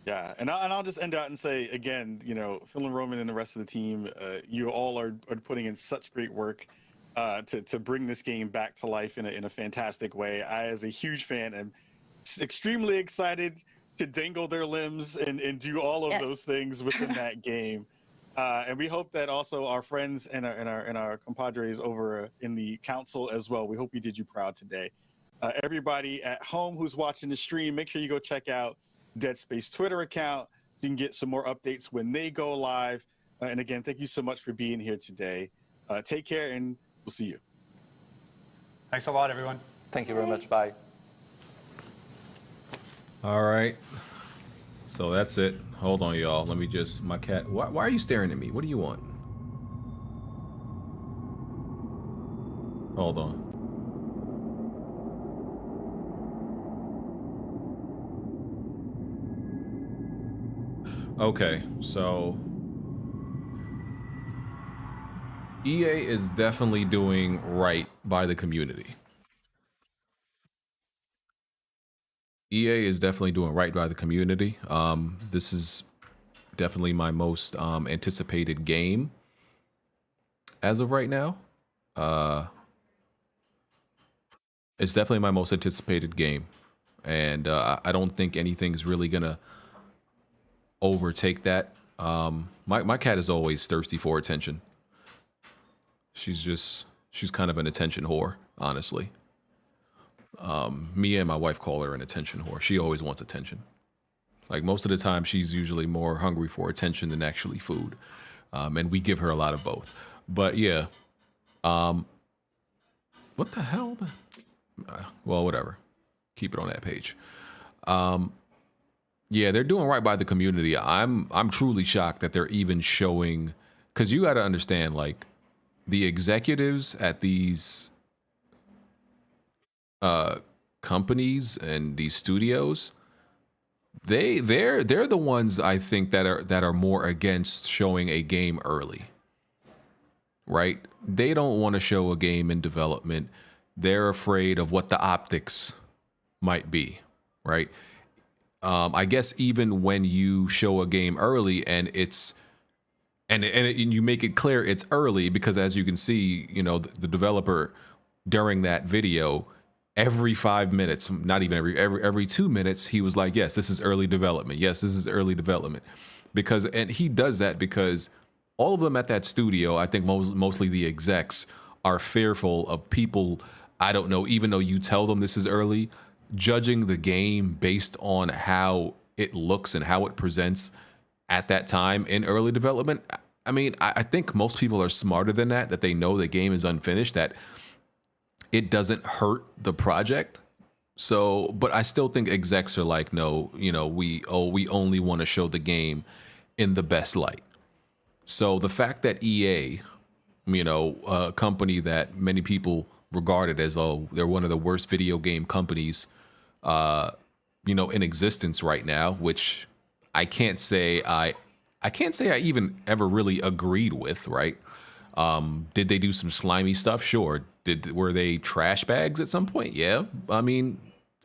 Speaker 3: Yeah, and I'll just end out and say, again, Phil and Roman and the rest of the team, you all are putting in such great work to bring this game back to life in a fantastic way. I, as a huge fan, am extremely excited to dangle their limbs and do all of those things within that game. And we hope that also our friends and our compadres over in the council as well. We hope we did you proud today. Everybody at home who's watching the stream, make sure you go check out Dead Space Twitter account so you can get some more updates when they go live. And again, thank you so much for being here today. Take care, and we'll see you.
Speaker 2: Thanks a lot, everyone.
Speaker 5: Thank you very much. Bye.
Speaker 1: All right. So that's it. Hold on, y'all. Let me just, my cat. Why are you staring at me? What do you want? Hold on. Okay, so EA is definitely doing right by the community. EA is definitely doing right by the community. This is definitely my most anticipated game as of right now. It's definitely my most anticipated game, and I don't think anything's really gonna overtake that. My cat is always thirsty for attention. She's kind of an attention whore, honestly. Me and my wife call her an attention whore. She always wants attention. Like, most of the time, she's usually more hungry for attention than actually food. And we give her a lot of both. But yeah, what the hell? Well, whatever. Keep it on that page. Yeah, they're doing right by the community. I'm truly shocked that they're even showing, because you got to understand, like, the executives at these companies and these studios, they're the ones, I think, that are more against showing a game early. Right? They don't want to show a game in development. They're afraid of what the optics might be, right? I guess even when you show a game early and you make it clear it's early, because as you can see, you know, the developer during that video, every 5 minutes, not even every 2 minutes, he was like, yes, this is early development. Yes, this is early development. And he does that because all of them at that studio, I think mostly the execs, are fearful of people, I don't know, even though you tell them this is early, judging the game based on how it looks and how it presents at that time in early development. I mean, I think most people are smarter than that, that they know the game is unfinished, that it doesn't hurt the project. So, but I still think execs are like, no, you know, we only want to show the game in the best light. So the fact that EA, you know, a company that many people regarded as, oh, they're one of the worst video game companies, you know, in existence right now, which I can't say I even ever really agreed with, right? Did they do some slimy stuff? Sure. Were they trash bags at some point? Yeah. I mean,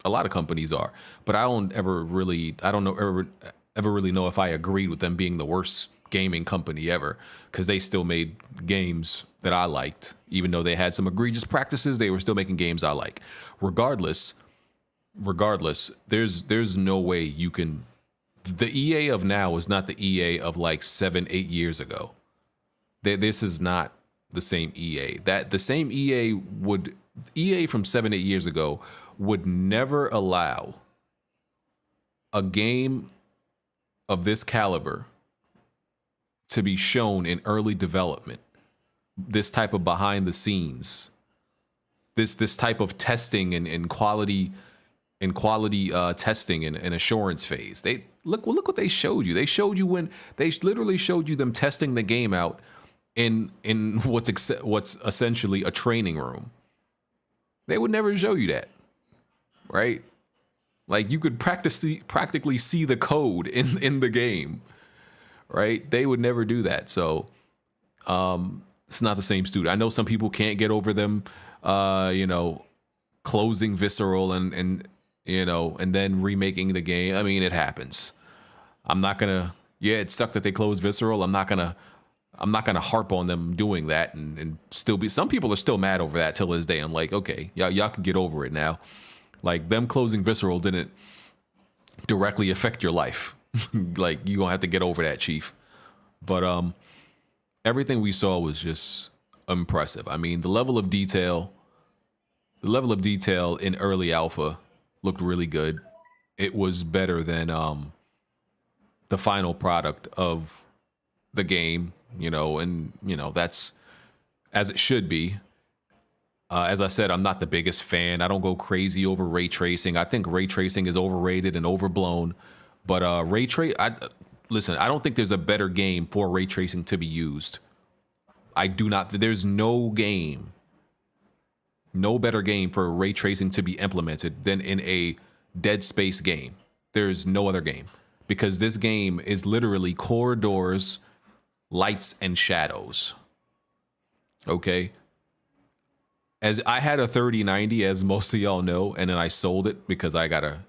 Speaker 1: a lot of companies are, but I don't ever really know if I agreed with them being the worst gaming company ever, because they still made games that I liked. Even though they had some egregious practices, they were still making games I like. Regardless, there's no way you can. The EA of now is not the EA of like 7-8 years ago. This is not the same EA. The same EA from 7-8 years ago would never allow a game of this caliber to be shown in early development. This type of behind the scenes, this type of testing and quality testing and assurance phase. They look what they showed you. They showed you when they literally showed you them testing the game out in what's essentially a training room. They would never show you that, right? Like you could practically see the code in the game, right? They would never do that. So it's not the same studio. I know some people can't get over them, you know, closing Visceral and you know, and then remaking the game. I mean, it happens. It sucked that they closed Visceral. I'm not gonna harp on them doing that and still be. Some people are still mad over that till this day. I'm like, okay, y'all can get over it now. Like them closing Visceral didn't directly affect your life. Like you gonna have to get over that, Chief. But everything we saw was just impressive. I mean, the level of detail in early alpha looked really good. It was better than the final product of the game, you know, and you know that's as it should be. As I said, I'm not the biggest fan. I don't go crazy over ray tracing. I think ray tracing is overrated and overblown. But I don't think there's a better game for ray tracing to be used. I do not. There's no better game for ray tracing to be implemented than in a Dead Space game. There's no other game, because this game is literally corridors, lights, and shadows. Okay. As I had a 3090, as most of y'all know, and then I sold it because I got a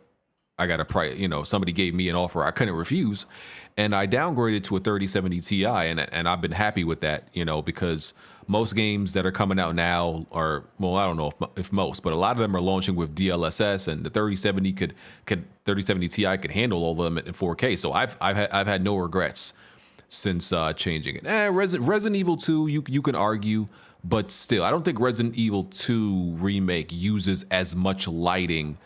Speaker 1: price, you know, somebody gave me an offer I couldn't refuse, and I downgraded to a 3070 Ti, and I've been happy with that, you know, because most games that are coming out now are, well, I don't know if most, but a lot of them are launching with DLSS, and the 3070 Ti could handle all of them in 4K. So I've had no regrets since changing it. Resident Evil 2, you can argue, but still, I don't think Resident Evil 2 Remake uses as much lighting,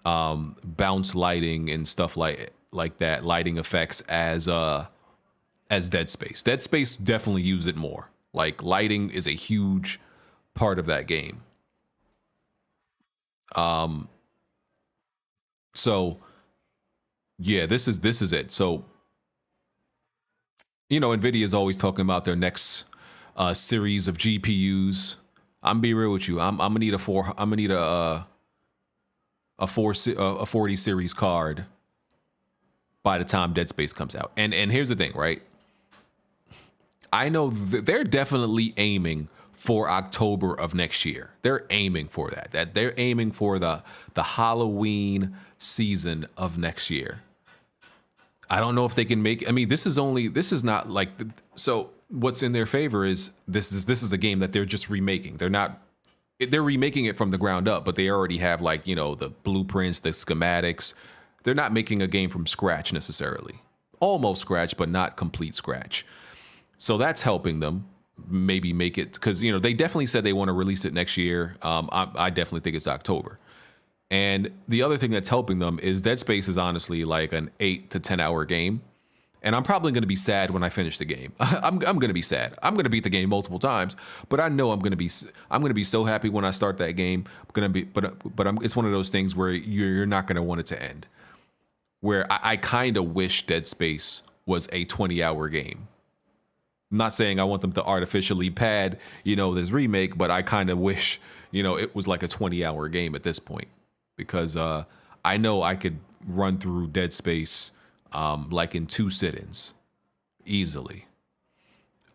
Speaker 1: bounce lighting and stuff like that, lighting effects as Dead Space. Dead Space definitely used it more. Like lighting is a huge part of that game. So yeah, this is it. So, you know, NVIDIA is always talking about their next series of GPUs. I'm be real with you. I'm gonna need a 40 series card by the time Dead Space comes out. And here's the thing, right? I know they're definitely aiming for October of next year. They're aiming for that. That they're aiming for the Halloween season of next year. I don't know if they can make. I mean, this is not like. So what's in their favor is this is a game that they're just remaking. They're remaking it from the ground up, but they already have like, you know, the blueprints, the schematics. They're not making a game from scratch necessarily. Almost scratch, but not complete scratch. So that's helping them maybe make it, because, you know, they definitely said they want to release it next year. I definitely think it's October. And the other thing that's helping them is Dead Space is honestly like an 8 to 10 hour game. And I'm probably going to be sad when I finish the game. I'm going to be sad. I'm going to beat the game multiple times, but I know I'm going to be so happy when I start that game. It's one of those things where you're not going to want it to end. Where I kind of wish Dead Space was a 20-hour game. I'm not saying I want them to artificially pad, you know, this remake, but I kind of wish, you know, it was like a 20-hour game at this point, because I know I could run through Dead Space like in 2 sit-ins easily.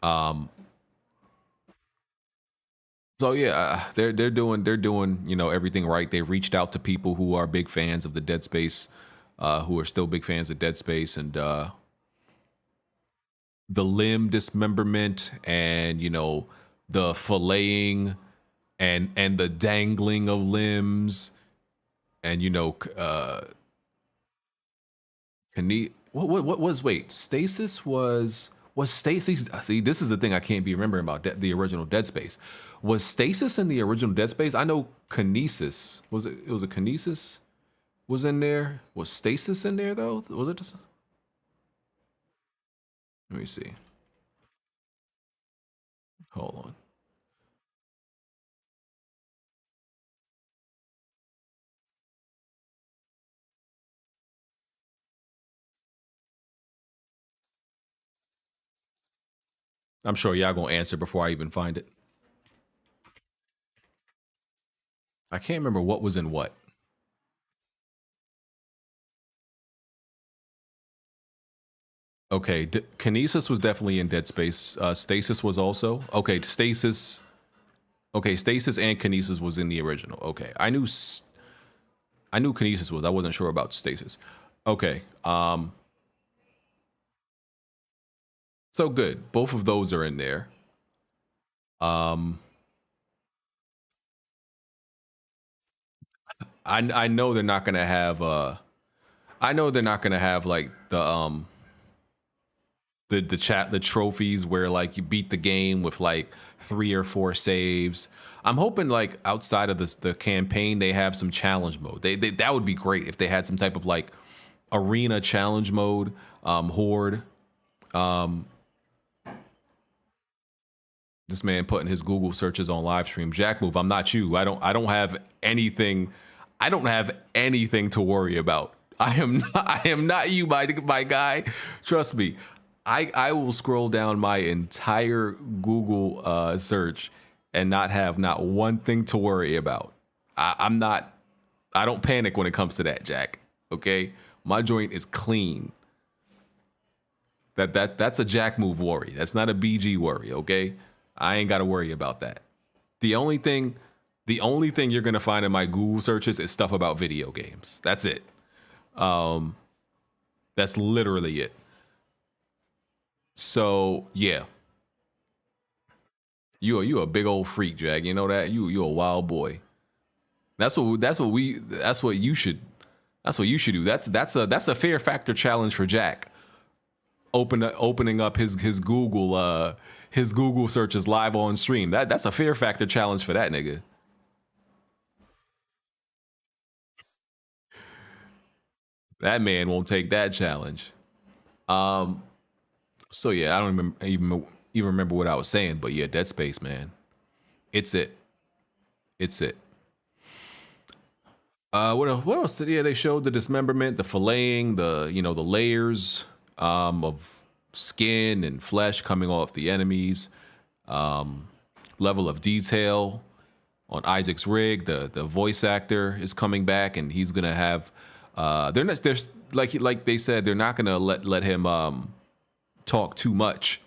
Speaker 1: So yeah, they're doing, you know, everything right. They reached out to people who are big fans of the Dead Space, who are still big fans of Dead Space, and the limb dismemberment and, you know, the filleting and the dangling of limbs, and, you know, what was, wait, stasis was stasis. See, this is the thing I can't be remembering about the original Dead Space. Was stasis in the original Dead Space? I know kinesis was it was a kinesis was in there. Was stasis in there though? Was it just, let me see. Hold on. I'm sure y'all gonna answer before I even find it. I can't remember what was in what. Okay, kinesis was definitely in Dead Space. Stasis was also. Okay, stasis. Okay, stasis and kinesis was in the original. Okay, I knew kinesis was. I wasn't sure about stasis. Okay. So good. Both of those are in there. I know they're not gonna have I know they're not gonna have like the trophies where like you beat the game with like 3 or 4 saves. I'm hoping like outside of the campaign they have some challenge mode. They that would be great if they had some type of like arena challenge mode, horde. This man putting his Google searches on Livestream. Jack move. I'm not you. I don't have anything. I don't have anything to worry about. I am not you, my guy. Trust me. I will scroll down my entire Google search and not have not one thing to worry about. I don't panic when it comes to that, Jack. Okay? My joint is clean. That's a Jack move worry. That's not a BG worry, okay? I ain't got to worry about that. The only thing you're gonna find in my Google searches is stuff about video games. That's it. That's literally it. So yeah, you a big old freak, Jack. You know that you a wild boy. That's what you should do. That's a Fear Factor challenge for Jack. Opening up his Google searches live on stream. That's a Fear Factor challenge for that nigga. That man won't take that challenge. So yeah, I don't even remember what I was saying, but yeah, Dead Space, man. It's it. What else? Yeah, they showed the dismemberment, the filleting, the layers of skin and flesh coming off the enemies. Level of detail on Isaac's rig. The voice actor is coming back, and he's gonna have. There's like they said, they're not gonna let him talk too much.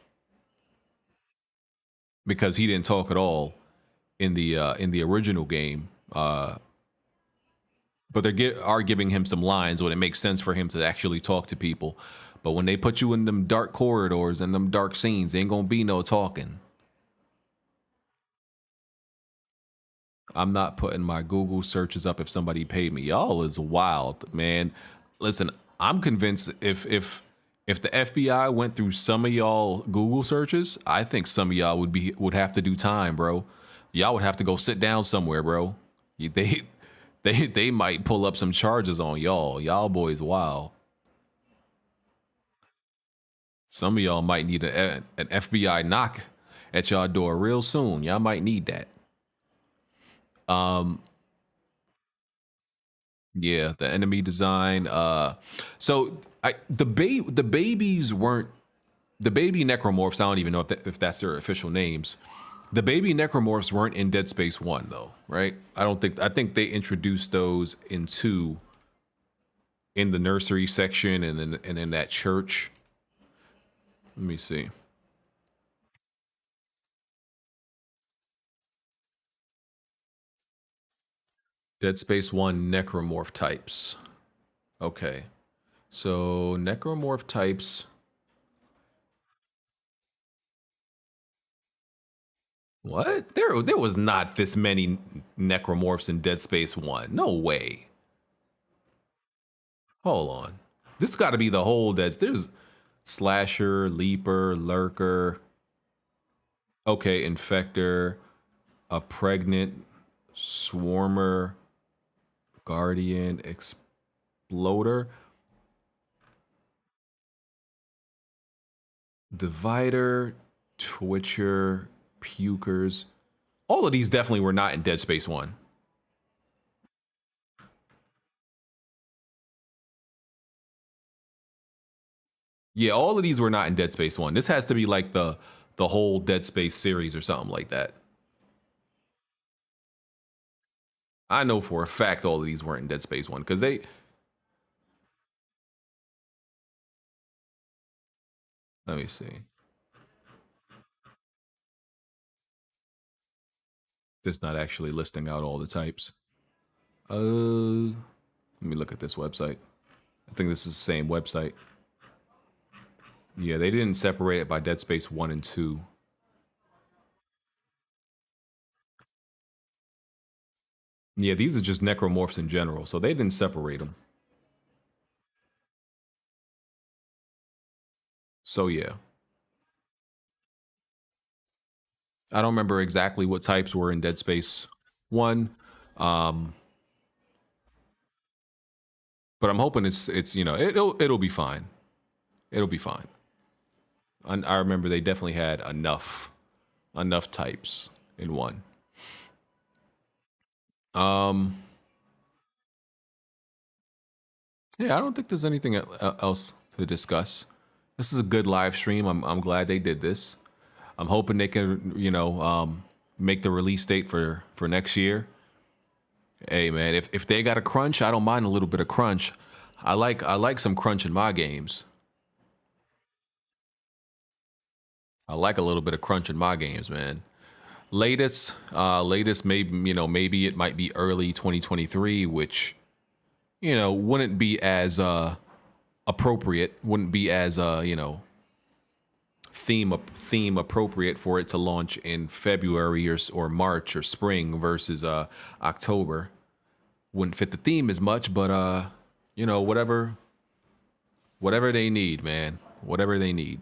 Speaker 1: because he didn't talk at all in the original game. But they are giving him some lines when it makes sense for him to actually talk to people. But when they put you in them dark corridors and them dark scenes, ain't gonna be no talking. I'm not putting my Google searches up if somebody paid me. Y'all is wild, man. Listen, I'm convinced if the FBI went through some of y'all Google searches, I think some of y'all would have to do time, bro. Y'all would have to go sit down somewhere, bro. They might pull up some charges on y'all. Y'all boys wild. Some of y'all might need an FBI knock at y'all door real soon. Y'all might need that. Yeah, the enemy design. The babies weren't the baby necromorphs. I don't even know if that's their official names. The baby necromorphs weren't in Dead Space 1 though, right? I think they introduced those in the nursery section and in that church. Let me see. Dead Space 1 necromorph types. Okay. So necromorph types. What? There was not this many necromorphs in Dead Space 1. No way. Hold on. This got to be the whole there's slasher, leaper, lurker. Okay, infector, a pregnant, swarmer, guardian, exploder, divider, twitcher, pukers. All of these definitely were not in Dead Space 1. Yeah, all of these were not in Dead Space 1. This has to be like the whole Dead Space series or something like that. I know for a fact all of these weren't in Dead Space 1 because they. Let me see. It's not actually listing out all the types. Let me look at this website. I think this is the same website. Yeah, they didn't separate it by Dead Space 1 and 2. Yeah, these are just necromorphs in general, so they didn't separate them. So yeah. I don't remember exactly what types were in Dead Space 1. But I'm hoping it's it'll be fine. It'll be fine. I remember they definitely had enough types in 1. Yeah, I don't think there's anything else to discuss. This is a good live stream. I'm glad they did this. I'm hoping they can make the release date for next year. Hey man, if they got a crunch, I don't mind a little bit of crunch. I like some crunch in my games. I like a little bit of crunch in my games, man. Latest, maybe it might be early 2023, which wouldn't be as appropriate, wouldn't be as theme appropriate for it to launch in February or March or spring versus October. Wouldn't fit the theme as much, but whatever they need, man. Whatever they need.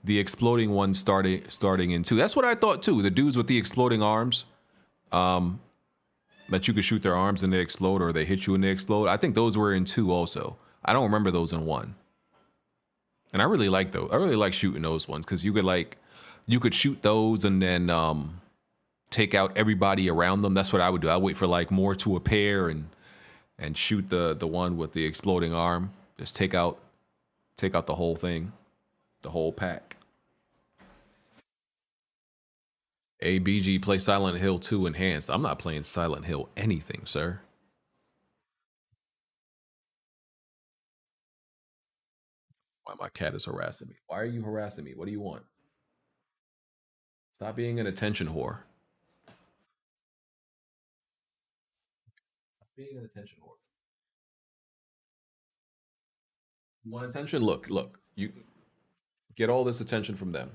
Speaker 1: The exploding one starting in 2. That's what I thought too. The dudes with the exploding arms, that you could shoot their arms and they explode, or they hit you and they explode. I think those were in 2 also. I don't remember those in 1. And I really like those. I really like shooting those ones because you could shoot those and then take out everybody around them. That's what I would do. I wait for like more to appear and shoot the one with the exploding arm. Just take out the whole thing, the whole pack. ABG play Silent Hill 2 enhanced. I'm not playing Silent Hill anything, sir. Why my cat is harassing me? Why are you harassing me? What do you want? Stop being an attention whore. Stop being an attention whore. You want attention? Look. You get all this attention from them.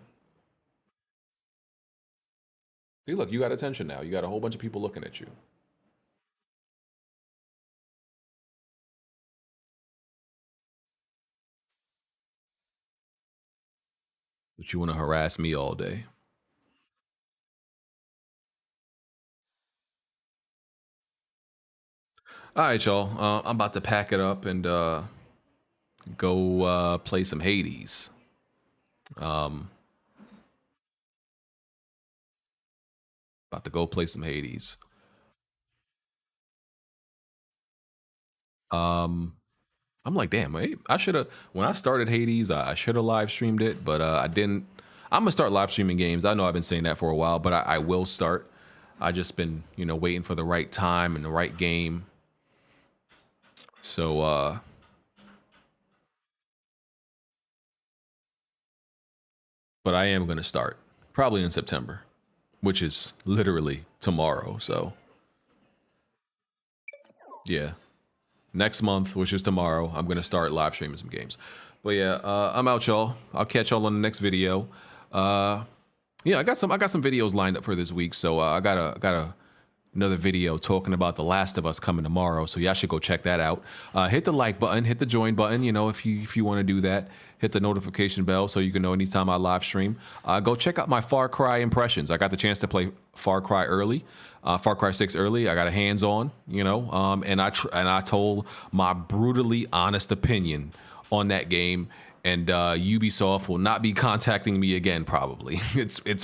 Speaker 1: See, look, you got attention now. You got a whole bunch of people looking at you. But you want to harass me all day. All right, y'all. I'm about to pack it up and go play some Hades. About to go play some Hades. I'm like, damn, I should have. When I started Hades, I should have live streamed it, but I didn't. I'm gonna start live streaming games. I know I've been saying that for a while, but I will start. I just been, waiting for the right time and the right game. So, but I am gonna start probably in September, which is literally tomorrow. So, yeah. Next month, which is tomorrow, I'm gonna start live streaming some games. But yeah, I'm out, y'all. I'll catch y'all on the next video. Yeah, I got some videos lined up for this week. So I got another video talking about The Last of Us coming tomorrow. So y'all should go check that out. Hit the like button, hit the join button. If you want to do that, hit the notification bell so you can know anytime I live stream. Go check out my Far Cry impressions. I got the chance to play Far Cry early. Far Cry 6 early. I got a hands-on, and I told my brutally honest opinion on that game, and Ubisoft will not be contacting me again probably. It's